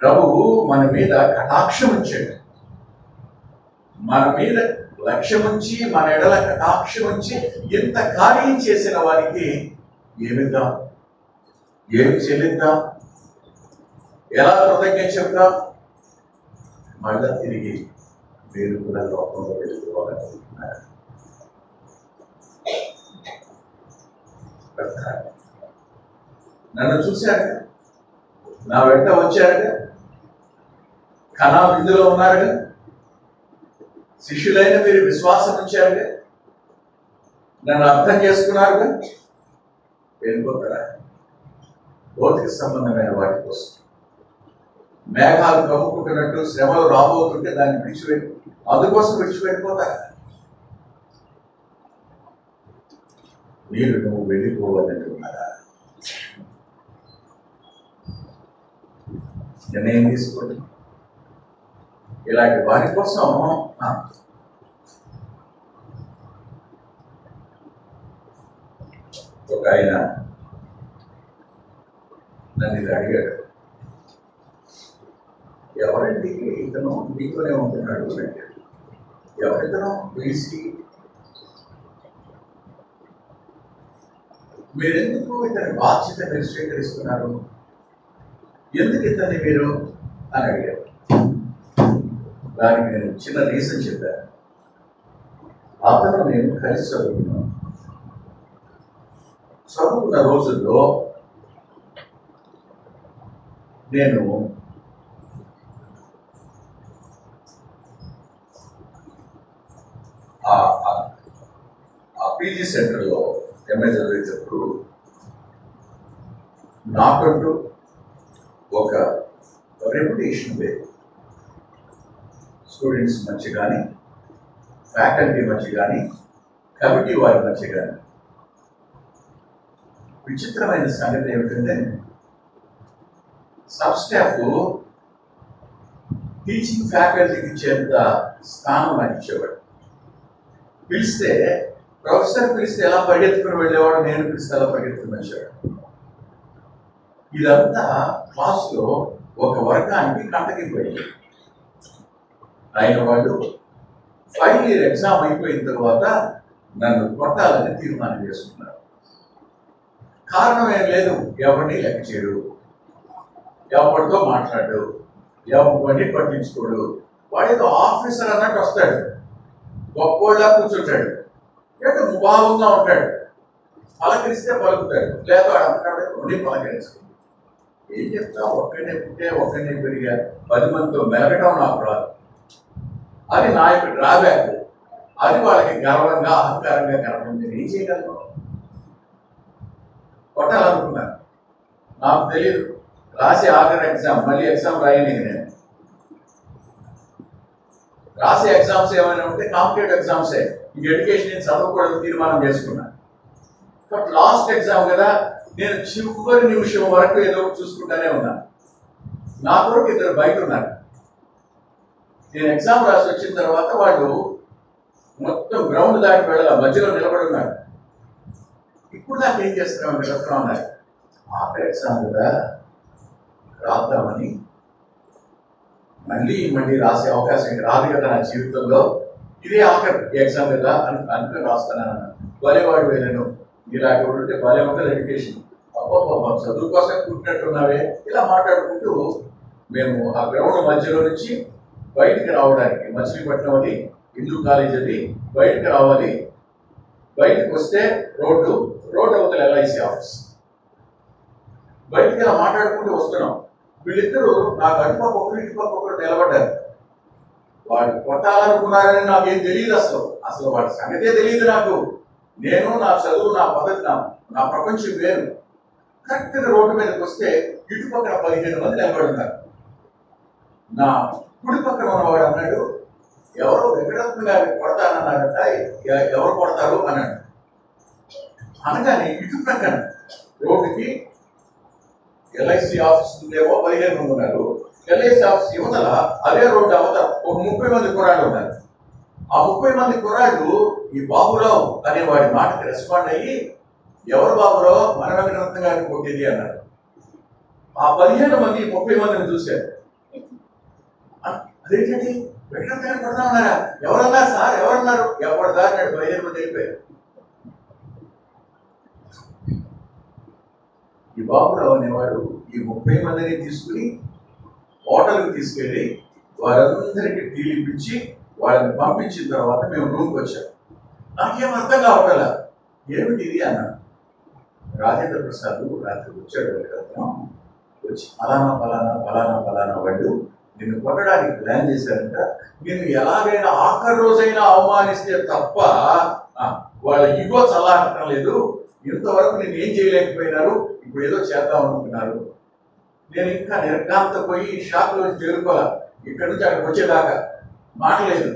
ప్రభువు మన మీద కటాక్షం వచ్చాడు. మన మీద లక్ష్యం ఉంచి, మన ఎడల కటాక్షం ఉంచి ఎంత కార్యం చేసిన వారికి ఏమిద్దాం? ఏమి చెల్లిద్దాం? ఎలా కృతజ్ఞత చెప్తాం? మళ్ళా తిరిగి మీరు కూడా లోకంలో వెళ్ళిపోవాలనుకుంటున్నారు. నన్ను చూశారుగా, నా వెంట వచ్చారుగా, కణా విందులో ఉన్నారుగా, శిష్యులైన మీరు విశ్వాసం ఉంచారుగా, నన్ను అర్థం చేసుకున్నారుగా. వెళ్ళిపోతారా? భౌతిక సంబంధమైన వాటి కోసం మేఘాలు కమ్ముకుంటున్నట్టు శ్రమలు రాబోతుంటే దాన్ని అందుకోసం విడిచిపెట్టిపోతారా? నువ్వు వెళ్ళిపోవాలంటున్నారా? నిర్ణయం తీసుకోండి. ఇలాంటి వారి కోసం ఒక ఆయన నన్ను ఇది అడిగాడు, ఎవరండి ఇతను మీతోనే ఉంటున్నాడు అంటే, ఎవరితను పిలిచి మీరెందుకు ఇతని బాధ్యత మీరు స్వీకరిస్తున్నారు, ఎందుకు ఇతన్ని మీరు అని అడిగారు. దానికి నేను చిన్న రీజన్ చెప్పాను. అతను నేను కలిసి చదువుకున్న రోజుల్లో నేను పీజీ సెంటర్లో ఎంఏ చదివేటప్పుడు నాకంటూ ఒక రెప్యుటేషన్ లేదు. స్టూడెంట్స్ మధ్య కానీ, ఫ్యాకల్టీ మధ్య కానీ, కమిటీ వారి మధ్య కానీ. విచిత్రమైన సంగతి ఏమిటంటే సబ్ స్టాఫ్ టీచింగ్ ఫ్యాకల్టీకి ఇచ్చేంత స్థానం నాకు ఇచ్చేవాడు. పిలిస్తే ప్రొఫెసర్ పిలిస్తే ఎలా పరిగెత్తుకుని వెళ్ళేవాడు, నేను పిలిస్తే ఎలా పరిగెత్తుకుని వచ్చాడు. ఇదంతా క్లాస్లో ఒక వర్గానికి కంటకిపోయింది. అయిన వాళ్ళు ఫైనల్ ఇయర్ ఎగ్జామ్ అయిపోయిన తర్వాత నన్ను కొట్టాలని తీర్మానం చేసుకున్నారు. కారణం ఏం లేదు, ఎవరిని లెక్క చేయడు, ఎవరితో మాట్లాడు, ఎవరిని పట్టించుకోడు. వాడేదో ఆఫీసర్ అన్నట్టు వస్తాడు, గొప్పోళ్ళ కూర్చుంటాడు, ఏదో ముభావంగా ఉంటాడు, పలకరిస్తే పలుకుతాడు, లేదా వాడు అంటాడు ఉండి పలకరిస్తాడు. ఏం చెప్తా, ఒక్కడే పుట్టే ఒక్కడే పెరిగా 10 మందితో మెలగడం నాకు రాదు. అది నా యొక్క డ్రాబ్యాక్. అది వాళ్ళకి గర్వంగా అహంకారంగా కనపడింది. నేను ఏం చేయగలను? కొట్టాలనుకున్నాను, నాకు తెలియదు. రాసి ఆఖరి ఎగ్జామ్, మళ్ళీ ఎగ్జామ్ రాయని నేను రాసే ఎగ్జామ్స్ ఏమైనా ఉంటే కాంపిటేటివ్ ఎగ్జామ్సే, ఇంక ఎడ్యుకేషన్ నేను చదవకూడదు తీర్మానం చేసుకున్నాను. బట్ లాస్ట్ ఎగ్జామ్ కదా, నేను చివరి నిమిషం వరకు ఏదో చూసుకుంటానే ఉన్నాను. నా కొరకు 2 బయట ఉన్నారు. నేను ఎగ్జామ్ రాసి వచ్చిన తర్వాత వాళ్ళు మొత్తం గ్రౌండ్ దాటి వెళ్ళాల, మధ్యలో నిలబడి ఉన్నారు. ఇప్పుడు దాకా ఏం చేస్తున్నాం నిలబడుతున్నా ఉన్నారు. ఆఖరి ఎగ్జామ్ కదా, రాద్దామని మళ్ళీ రాసే అవకాశం రాదు కదా నా జీవితంలో, ఇదే ఆఖరి ఎగ్జామ్ కదా అనుకుని రాస్తానన్నాను. భలేవాడు వెళ్ళను, ఇలాంటి ఉంటే భలే ఉంటుంది ఎడ్యుకేషన్. అబ్బా చదువు కోసం కూర్చున్నట్టున్నావే, ఇలా మాట్లాడుకుంటూ మేము ఆ గ్రౌండ్ మధ్యలో నుంచి బయటికి రావడానికి, మచిలీపట్నం అది హిందూ కాలేజ్ అది, బయటికి రావాలి. బయటకు వస్తే రోడ్డు అవతల LIC ఆఫీస్. బయటికి ఇలా మాట్లాడుకుంటూ వస్తున్నాం. వీళ్ళిద్దరూ నాకు అటుపక్క ఒకరు ఇటుపక్క ఒకరు నిలబడ్డారు. వాళ్ళు కొట్టాలనుకున్నారని నాకేం తెలియదు, అసలు వాడి సంగతే తెలియదు నాకు. నేను నా చదువు, నా పద్ధతి, నా ప్రపంచం వేరు. కరెక్ట్గా రోడ్డు మీదకి వస్తే ఇటుపక్కన 15 మంది నిలబడున్నారు. నా కుడి పక్కన ఉన్నవాడు అన్నాడు, ఎవరో వెంకటరత్నం గారిని కొడతానన్నాడట, ఎవరు కొడతారు అన్నాడు. అనగానే ఇటు ప్రక్కన రోడ్డుకి LIC ఆఫీస్ ఉందేమో 15 మంది ఉన్నారు. LIC ఆఫీస్ యువతల అదే రోడ్డు అవతల ఒక 30 మంది కుర్రాళ్ళు ఉన్నారు. ఆ 30 మంది కుర్రాళ్ళు ఈ బాబురావు అనే వాడి మాటకి రెస్పాండ్ అయ్యి, ఎవరు బాబురావు, మన వెంకటరత్నం గారిని కొట్టేది అన్నారు. ఆ 15 మంది 30 మందిని చూశారు. అదేంటండి, వెంకటరత్నం గారిని కొడతామన్నారా? ఎవరన్నారు సార్, ఎవరన్నారు? ఎవరు దారి 15 మంది వెళ్ళిపోయారు. ఈ బాబురావు అనేవాడు ఈ 30 మందిని తీసుకుని హోటల్కి తీసుకెళ్ళి వారందరికీ టీలు ఇప్పించి వాళ్ళని పంపించిన తర్వాత మేము రూమ్కి వచ్చాం. నాకేం అర్థం కావట్లా, ఏమిటి ఇది అన్నాను. రాజేంద్ర ప్రసాద్ రాత్రి వచ్చాడు, వెంకటరత్నం వచ్చి ఫలానా వాళ్ళు నిన్ను కొట్టడానికి ప్లాన్ చేశారంట. నేను ఎలాగైనా ఆఖరి రోజైనా అవమానిస్తే తప్ప వాళ్ళ ఇగో చల్లారటం లేదు. ఇంతవరకు నేను ఏం చేయలేకపోయినారు, ఇప్పుడు ఏదో చేద్దాం అనుకున్నారు. నేను ఇంకా నిర్గాంత పోయి షాక్లో చేరుకోలే, ఇక్కడి నుంచి అక్కడికి వచ్చేదాకా మాటలేదు.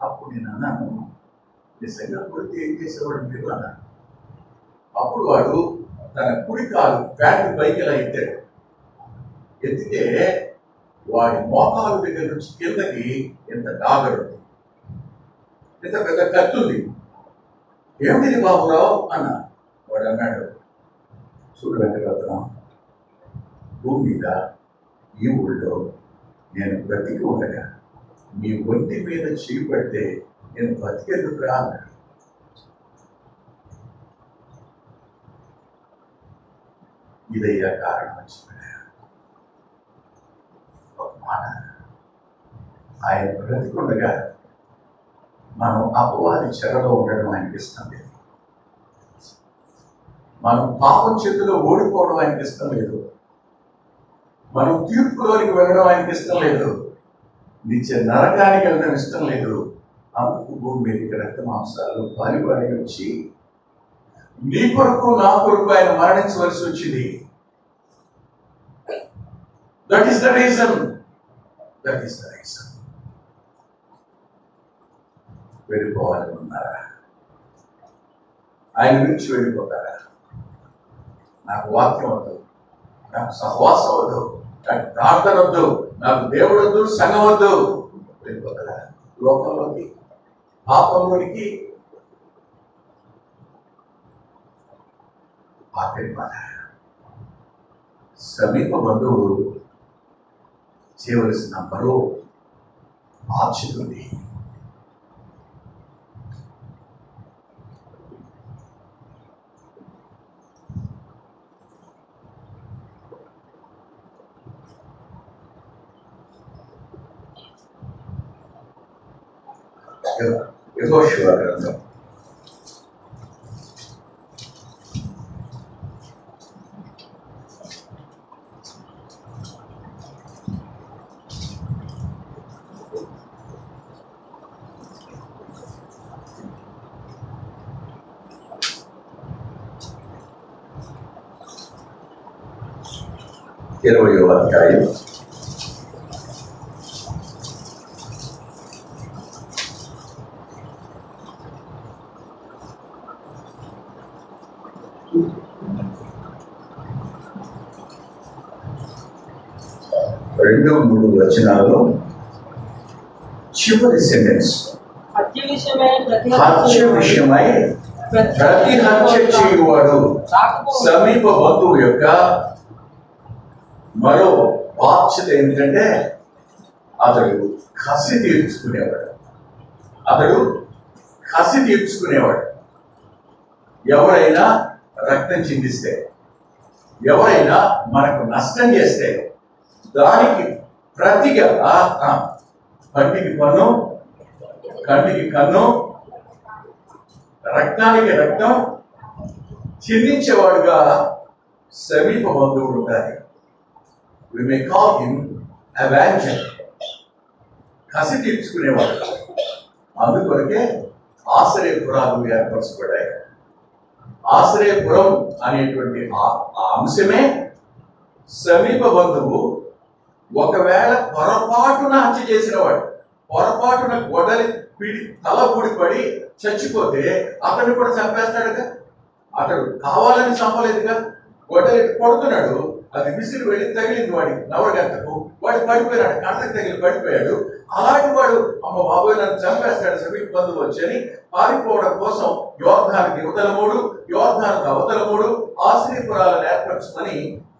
అప్పుడు నేను అన్నాను, నిజంగా కొడితే ఏం చేసేవాడు మీరు అన్నాను. అప్పుడు వాడు తన కుడి కాలు ప్యాంటు పైకి ఇలా ఎత్తాడు. ఎత్తితే వాడి మోకాలు దగ్గర నుంచి కిందకి ఎంత డాగరుంది, ఎంత పెద్ద కత్తుంది. ఏమిటిది బాబురావు అన్నా. వాడు అన్నాడు, చూడు వెంకటరత్నం, భూమి మీద ఈ ఊళ్ళో నేను బ్రతికి ఉండగా నీ ఒంటి మీద చేయి పడితే నేను బతికెందుకురా అన్నాడు. ఇదయ్యా కారణం ఒక మాట, ఆయన బ్రతికుండగా మనం అపవాది చెరలో ఉండడం ఆయనకి ఇష్టం లేదు. మనం పాపం చేతిలో ఓడిపోవడం ఆయనకి ఇష్టం లేదు. మనం తీర్పులోనికి వెళ్ళడం ఆయనకి ఇష్టం లేదు. నిత్య నరకానికి వెళ్ళడం ఇష్టం లేదు. అందుకు భూమి మీదకి రక్త మాంసాలు బలి వచ్చి నీ కొరకు నా కొరకు ఆయన మరణించవలసి వచ్చింది. That is the reason. వెళ్ళిపోవాలని ఉన్నారా? ఆయన గురించి వెళ్ళిపోతారా? నాకు వాక్యం వద్దు, నాకు సహవాసం వద్దు, నాకు ప్రార్థన వద్దు, నాకు దేవుడు వద్దు, సంఘం వద్దు. వెళ్ళిపోతారా లోకంలోకి, పాపంలోనికి? ఆఖరి మాట, సమీప బంధువు చేయవలసిన మరో బాధ్యత ఉంది. యెహోషువ గ్రంథం 20వ అధ్యాయం 2-3 వచనాల్లో చివరి సెంటెన్స్, హత్య విషయమై ప్రతి హత్య చేయువాడు సమీప బంధువు యొక్క మరో బాధ్యత ఏంటంటే అతడు కసి తీర్చుకునేవాడు. ఎవరైనా రక్తం చిందిస్తే, ఎవరైనా మనకు నష్టం చేస్తే దానికి ప్రతిగా పంటికి పన్ను, కంటికి కన్ను, రక్తానికి రక్తం చిందించేవాడుగా సమీప బంధువుడు ఉండాలి. We may call him avenger, కసి తీర్చుకునేవాడు. అందుకొరకే ఆశ్రయపురాలు ఏర్పరచబడ్డాయి. ఆశ్రయపురం అనేటువంటి ఆ అంశమే సమీప బంధువు ఒకవేళ పొరపాటున హత్య చేసినవాడు, పొరపాటున గొడ్డలి తల పడి చచ్చిపోతే అతన్ని కూడా చంపేస్తాడుగా. అతడు కావాలని చంపలేదుగా, గొడ్డలి కొడుతున్నాడు, అది విసిరి వెళ్ళి తగిలింది వాడికి నవరగంటకు, వాడు పడిపోయాడు, కంటకు తగిలి పడిపోయాడు. అలాంటి వాడు అమ్మ బాబోయ్ నన్ను చంపేస్తాడు సమీప బంధువు వచ్చని పారిపోవడం కోసం యోర్దానికి యువతల 3, యోర్దానికి అవతల 3 ఆశ్రయపురాలను ఏర్పరచుమని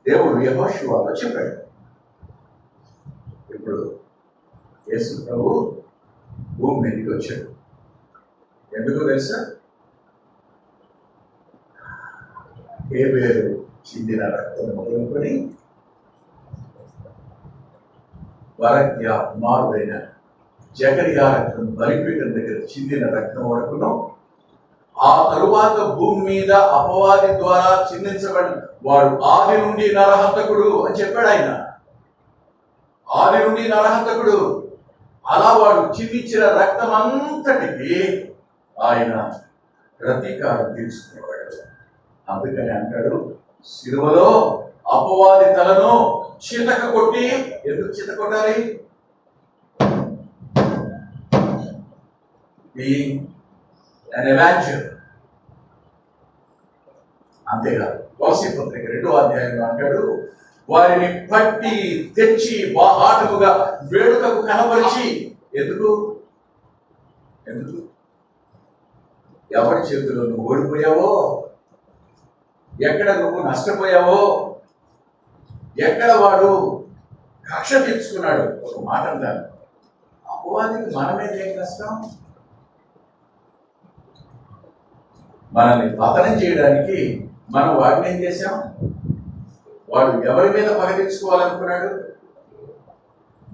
దేవుడు యెహోషువతో చెప్పాడు. ఇప్పుడు యేసు ప్రభు భూమి మీదకి వచ్చాడు. ఎందుకో తెలుసా? హేబేలు చిందిన రక్తం మొదలుకొని వరక్య కుమారుడైన జకరియా రక్తం బలిపీఠం దగ్గర చిందిన రక్తం వరకును, ఆ తరువాత భూమి మీద అపవాది ద్వారా చిందించబడిన వాడు ఆది నుండి నరహంతకుడు అని చెప్పాడు ఆయన. ఆది నుండి నరహంతకుడు. అలా వాడు చిందించిన రక్తం అంతటికి ఆయన ప్రతీకారం తీర్చుకునేవాడు. అందుకని అంటాడు, శిలువలో అపవాది తలను చితక కొట్టి, ఎందుకు చితక కొట్టాలి? Being an avenger. అంతేకాదు, కొలస్సీ పత్రిక 2వ అధ్యాయంలో అంటాడు, వారిని పట్టి తెచ్చి బాహాటముగా వేడుకకు కనపరిచి. ఎందుకు? ఎవరి చేతిలో నువ్వు ఓడిపోయావో, ఎక్కడ నువ్వు నష్టపోయావో, ఎక్కడ వాడు కక్ష తెచ్చుకున్నాడు. ఒక మాట అంటాను, అపవాదికి మనమేది ఏం కష్టం? మనల్ని పతనం చేయడానికి మనం వాడిని ఏం చేశాం? వాడు ఎవరి మీద పగ తెచ్చుకోవాలనుకున్నాడు?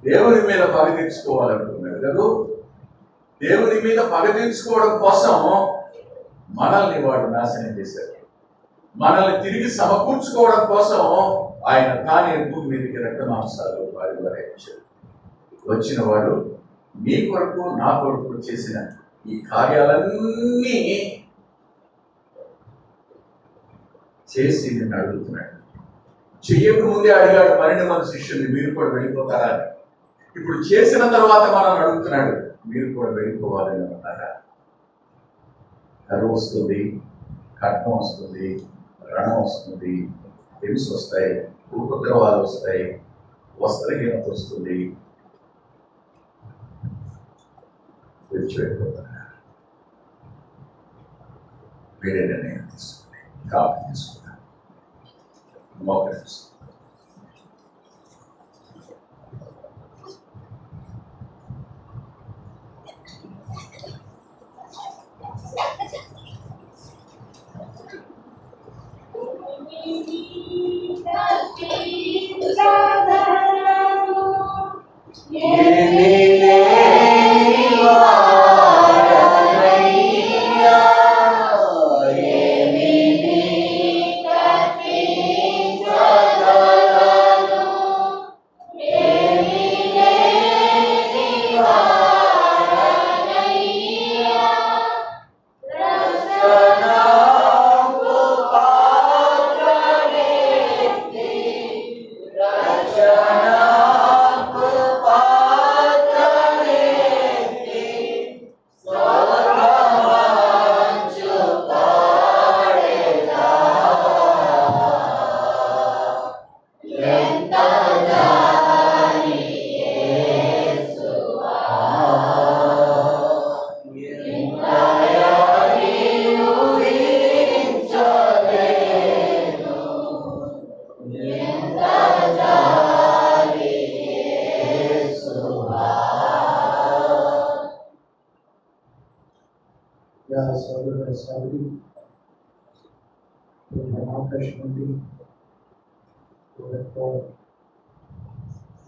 దేవుని మీద పగ తెచ్చుకోవాలనుకున్నాడు కదా. దేవుని మీద పగ తెచ్చుకోవడం కోసం మనల్ని వాడు నాశనం చేశాడు. మనల్ని తిరిగి సమకూర్చుకోవడం కోసం ఆయన తానే భూమి మీదకి రక్తమాంసాలు వారి వచ్చాడు. వచ్చిన వాడు నీ కొరకు నా కొరకు చేసిన ఈ కార్యాలన్నీ చేసి నిన్ను అడుగుతున్నాడు. చెయ్యక ముందే అడిగాడు 12 మంది శిష్యుల్ని, మీరు కూడా వెళ్ళిపోతారా అని. ఇప్పుడు చేసిన తర్వాత మనం అడుగుతున్నాడు, మీరు కూడా వెళ్ళిపోవాలని అన్నారా? కరువు వస్తుంది, ఖడ్గం వస్తుంది, రణం వస్తుంది, హింస వస్తాయి, ఉపద్రవాలు వస్తాయి, వస్త్రహీనత వస్తుంది. విడిచిపెట్టిపోతారా? వేరే నిర్ణయం తీసుకుని కాపు తీసుకున్నారు. మోకరించి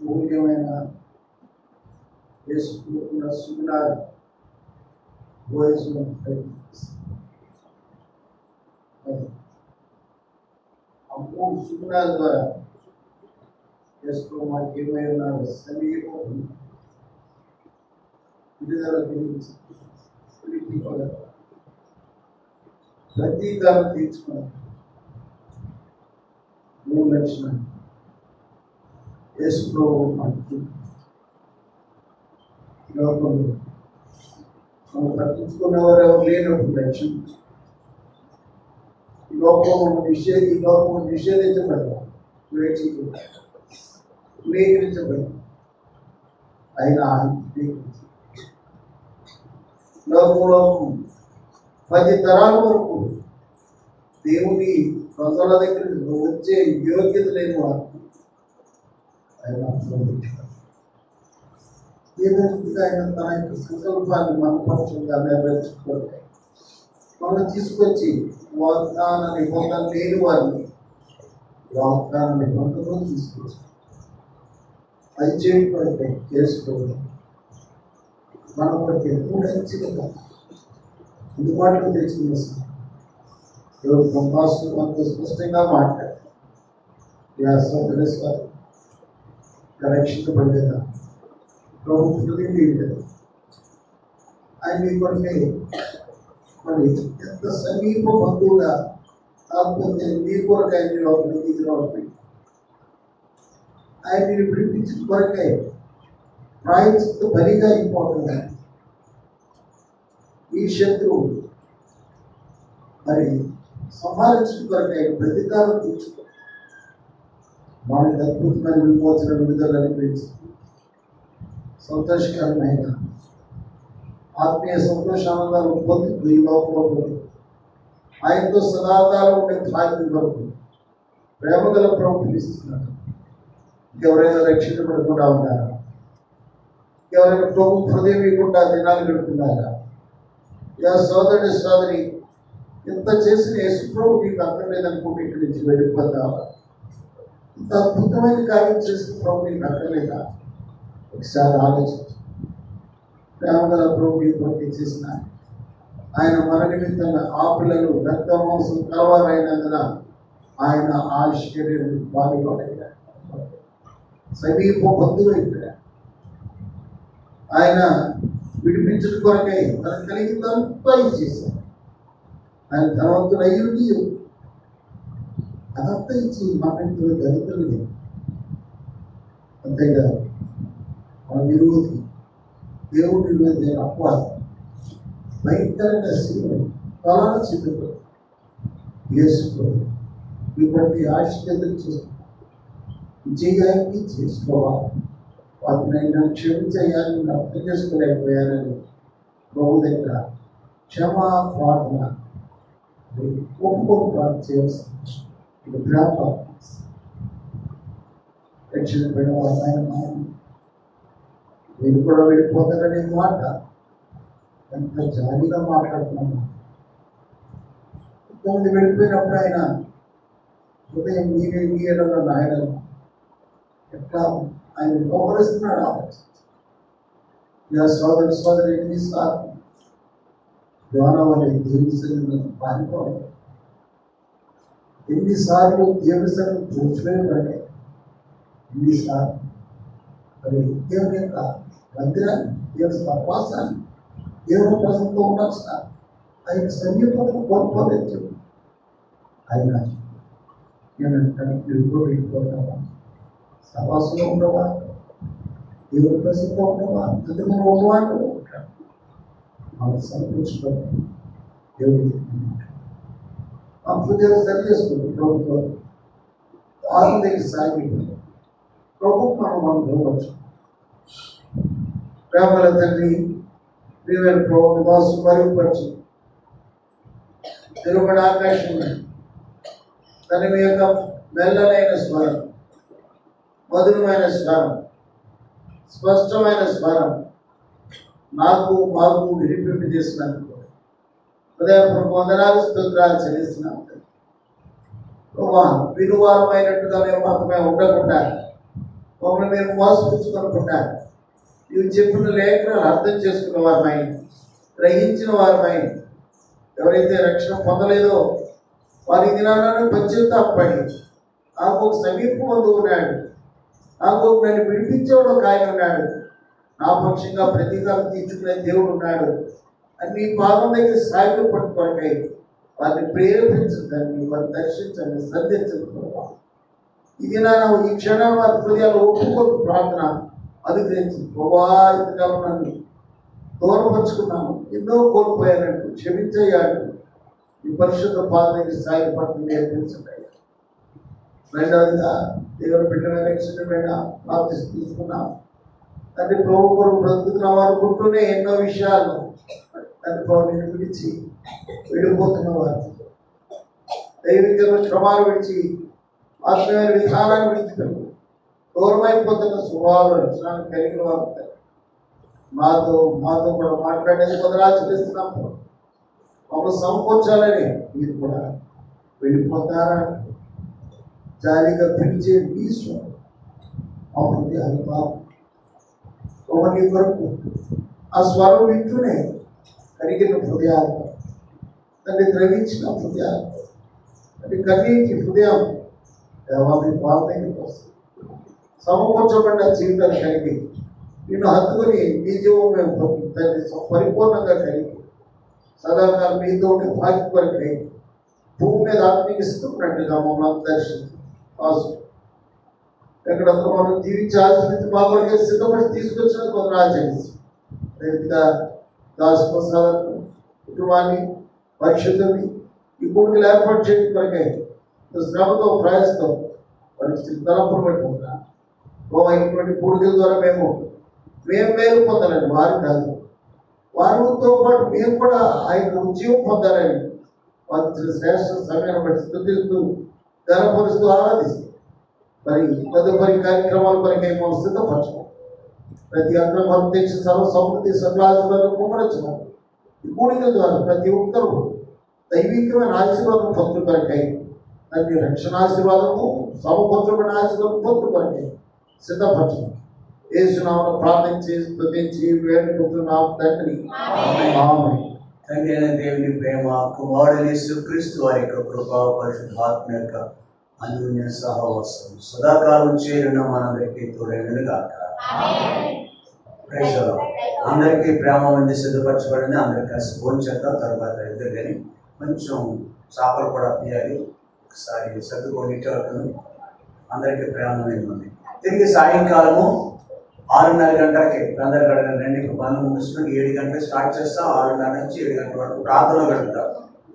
మూల్యమైన యేసుకున్న సుగుణాలు భోజనం ఆ మూడు సుగుణాల ద్వారా యేసు మాకు ఏమై ఉన్నారు సమీపం విడుదల గురించి ప్రతీకారం తీర్చుకున్నారు. మూడు లక్షణాలు యేసు ప్రభు మనకి లోకంలో మనం పట్టించుకున్నవారు ఎవరు లేనప్పుడు లక్ష్యం ఈ లోకము నిషేధించబడ్డారు, స్వీకరించబడి ఆయన లోకంలో 10 తరాల వరకు దేవుని ప్రజల దగ్గర వచ్చే యోగ్యత లేని వారు ఆయన ఏదైనా ఆయన తన యొక్క సంకల్పాన్ని మనపక్షంగా నెరవేర్చుకోవాలి. మనం తీసుకొచ్చి వాగ్దాన నిబంధన లేని వారిని వాగ్దాన నిబంధనలు తీసుకొచ్చి అది చేయకపోతే చేసుకోవాలి. మన కొరకు ఎంతో మంచిగా అందుబాటులో తెచ్చుకునే ఎవరు బ్రహ్మాస్త్రం మనకు స్పష్టంగా మాట్లాడారు. రక్షించబడలేదా ప్రభుత్వం లేదు ఆయన మీ కొరకే మరి ఎంత సమీప బంధువుగా కాకపోతే మీ కొరకు ఆయన లోపలి ఆయన విడిపించిన కొరకే ప్రాయశ్చిత్త బలిగా అయిపోతుంది. ఈ శత్రువు మరి సంహరించిన కొరకై ప్రతీకారం తీర్చుకో మనకి అద్భుతమైన విమోచన విడుదల అనిపించి సంతోషకరమైన ఆత్మీయ సంతోషానందాలు పొందుతూ ఈ లోకంలో ఆయనతో సదాకాలం ఉండే భాగ్యం వరకు ప్రేమగల ప్రభు పిలుస్తున్నాడు. ఎవరైనా రక్షించబడకుండా ఉన్నారా? ఎవరైనా ప్రభు హృదయం ఇవ్వకుండా దినాలు గడుపుతున్నారా? సోదరుడి సోదరి ఎంత చేసిన యేసు ప్రభు నీకు అక్కర్లేదనుకుంటే ఇక్కడి నుంచి వెళ్ళిపోతావా? ఇంత అద్భుతమైన కార్యం చేసిన ప్రభు నీకు అక్కర్లేదా? ఒకసారి ఆలోచించు. ప్రేమగల ప్రభు నీ కొరకు చేసిన ఆయన మన నిమిత్తంగా ఆ పిల్లలు రక్తమాంసం కలవారైనందున ఆయన ఆశ్చర్యం బాధపడయ్యాడు. సమీప బంధువైపోయాడు. ఆయన విడిపించడం కొరకై తనకు కలిగిందంతా ఇచ్చేసాడు. ఆయన ధనవంతుడు అయ్యుండి అదంతా ఇచ్చి మన ఇంట్లో దళితులు అంతేకాదు మన విరోధి దేవుడి విరోధి అపవాదం భయంకరంగా చాలా చిత్రం వేసుకోవాలి. మీ ప్రతి ఆశ్చర్యం విజయానికి చేసుకోవాలి. వాటిని నన్ను క్షమించేయాలని అర్థం చేసుకోలేకపోయానని ప్రభు దగ్గర క్షమా ప్రార్థన ఒప్పుకొని ప్రార్థన చేయాల్సింది. ఇది ప్రార్థన రక్షించబడిన వారు ఆయన మీరు కూడా వెళ్ళిపోతారనే మాట ఎంత జాలిగా మాట్లాడుతున్నాము. ఇంతమంది వెళ్ళిపోయినప్పుడు ఆయన హృదయం నీళ్ళలో నాయన ఎట్లా ఆయన గౌరవిస్తున్నాడు. ఇలా సోదరి ఎన్నిసార్లు జ్ఞానవని దేవుని సన్నిధిని పారిపోవాలి, ఎన్నిసార్లు దేవుని సన్నిధిని చూసిపోయి, ఎన్నిసార్లు మరి దేవుని యొక్క మందిరాన్ని, దేవుని సహవాసాన్ని, దేవుని ప్రజలతో ఉండాల్సిన ఆయన సమీపతను కోల్పోలేదు. ఆయన నేను వెళ్ళిపోతావా, సహవాసంలో ఉండవా, దేవుని ప్రజలతో ఉండవా, అందుకు ఉండవాడు ఉంటాడు. మనం సంతోషపడి దేవుడికి ఆ హృదయం సరి చేసుకుంది ప్రభుత్వం ఆరు దగ్గర సాగి ప్రభుత్వం మనం పోవచ్చు. ప్రేమల తండ్రి ప్రియమైన ప్రభు నివాసం మరుగుపరచు తెలుగుబడి ఆకాశం తన మీ యొక్క మెల్లనైన స్వరం, మధురమైన స్వరం, స్పష్టమైన స్వరం నాకు మాకు వినిపింప చేసినందుకు హృదయపూర్వక వందనాలు స్తోత్రాలు చెల్లిస్తున్నాం. వినువారమైనట్టుగా మేము మాత్రమే ఉండకుండా, మమ్మల్ని మేము మోసపుచ్చుకోకుండా, నీవు చెప్పిన లేఖనాలు అర్థం చేసుకున్న వారమై, గ్రహించిన వారమై, ఎవరైతే రక్షణ పొందలేదో వారి దినాలను పశ్చాత్తాపడి నాకు ఒక సమీప బంధువు ఉన్నాడు, నాకు నన్ను విడిపించేవాడు ఒక ఆయన ఉన్నాడు, నా పక్షంగా ప్రతీకారం తీర్చుకునే దేవుడు ఉన్నాడు అని నీ పాదం దగ్గర సాగిలు పట్టుకోవడానికై వారిని ప్రేరేపించండి, వారిని దర్శించండి, సంధించండి. ఇది నా ఈ క్షణం వారి హృదయాలు ఒప్పుకోలు ప్రార్థన అనుగ్రహించింది. ఇంతకాలం నన్ను దూరపరుచుకున్నాను, ఎన్నో కోల్పోయానంటూ క్షమించయ్యాడు. ఈ పరిశుద్ధ పాదం దగ్గర సాగి పట్టుకుని నేర్పించండి. రెండవదిగా దేవుని బిడ్డమైన రక్షితమైన ప్రాప్తి తీసుకున్నాం తండ్రి. ప్రభు కొరకు బ్రతుకుతున్నాం అనుకుంటూనే ఎన్నో విషయాలు తండ్రి ప్రభుని విడిచి వెళ్ళిపోతున్న వారు, దైవిక క్రమాలు విడిచి ఆత్మీయమైన విధానాన్ని విడిచిపెట్టు దూరమైపోతున్న స్వభావాలు లక్షణాలు కలిగిన వారు మాతో కూడా మాట్లాడేది కొందరు చెల్లిస్తున్నాం. మమ్మల్ని సంకోచాలని మీరు కూడా వెళ్ళిపోతారా జాలిగా పిలిచే ఈశ్వరు అవుతుంది. అది బాబు నీ కొరకు ఆ స్వరం వింటూనే కరిగిన హృదయాలు, దాన్ని ద్రవించిన హృదయాలు, అది కన్నీటి హృదయం దేవాన్ని పాలనకి వస్తుంది. సమకూర్చబడిన జీవితాన్ని కలిగి నిన్ను హత్తుకుని నీ జీవం మేము దాన్ని పరిపూర్ణంగా కలిగి సదాకాలం మీతో ఉండే భాగ్య కొరకై భూమి మీద ఆత్మీకిస్తున్నట్టుగా మమ్మల్ని దర్శించి ఎక్కడంతా మనం జీవించి ఆశ్రయించి మా కొరకే సిద్ధపడి తీసుకొచ్చిన కొందరు ఆచరించి రైతుగా దాసుప్రసాద్ కుటుంబాన్ని పరిశుద్ధుని ఈ కొడుకులు ఏర్పాటు చేయడం కొరకే శ్రమతో ప్రయాసతో వారికి తలంపులు పెట్టుకుంటున్నా. ఇటువంటి కొడుకుల ద్వారా మేము మేలు పొందాలని వారు కాదు, వారితో పాటు మేము కూడా ఆయన ఉద్యోగం పొందాలని వారి శ్రేష్ఠ సమయాన్ని బట్టి స్థుతిస్తూ ధనపరుస్తూ ఆరాధిస్తూ మరి తదుపరి కార్యక్రమాల కొరకై మనం సిద్ధపరచడం. ప్రతి అక్రమం తెచ్చి సర్వసమృద్ధి సకలాశీర్వాదం కుమరించడం. ఈ కూడికల ద్వారా ప్రతి ఒక్కరూ దైవికమైన ఆశీర్వాదం పొందు కొరకై దాన్ని రక్షణాశీర్వాదము సమకూర్చబడిన ఆశీర్వాదం పొందు కొరకై సిద్ధపరచడం. యేసునామమున ప్రార్థించి స్తుతించి వేడుకుంటున్నాము తండ్రి. ఆమేన్. తండ్రి అయిన దేవుని ప్రేమ, కుమారుడైన యేసుక్రీస్తు వారి యొక్క కృప, పరిశుద్ధాత్మ యొక్క అన్యోన్య సహవాసం సదాకాలం చేరిన మనందరికీ తోడైనను గాక. Praise the Lord. అందరికీ ప్రేమ మంది సిద్ధపరచబడింది. అందరికీ భోజనం చేద్దాం. తర్వాత ఇద్దరు కానీ కొంచెం చేపలు కూడా తీయాలి. ఒకసారి సర్దుకోండి. అందరికీ ప్రేమ ఉంది. తిరిగి సాయంకాలము 6:30 గంటలకి అందరి గడగ రండి. పనులు ముగిస్తున్నాం. 7 గంటలకు స్టార్ట్ చేస్తాం. 6:30 నుంచి 7 గంటల వరకు ప్రార్థనలో గడుపుతాం.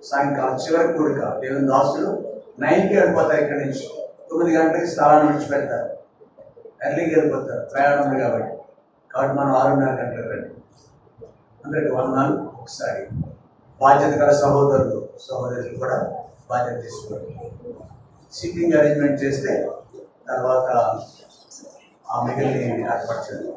సాయంకాలం చివరి కూడిక దేవుని దాసులు 9కి వెళ్ళిపోతారు. ఇక్కడి నుంచి 9 గంటలకి స్థలాన్ని విడిచిపెడతారు. ఎర్లీకి వెళ్ళిపోతారు, ప్రయాణం ఉంది కాబట్టి మనం 6:30 గంటలకు రండి. అందరికి వందనాలు. ఒకసారి బాధ్యత గల సహోదరులు కూడా బాధ్యత తీసుకోండి. సీటింగ్ అరేంజ్మెంట్ చేస్తే తర్వాత ఆ మిగిలిన ఏర్పరచండి.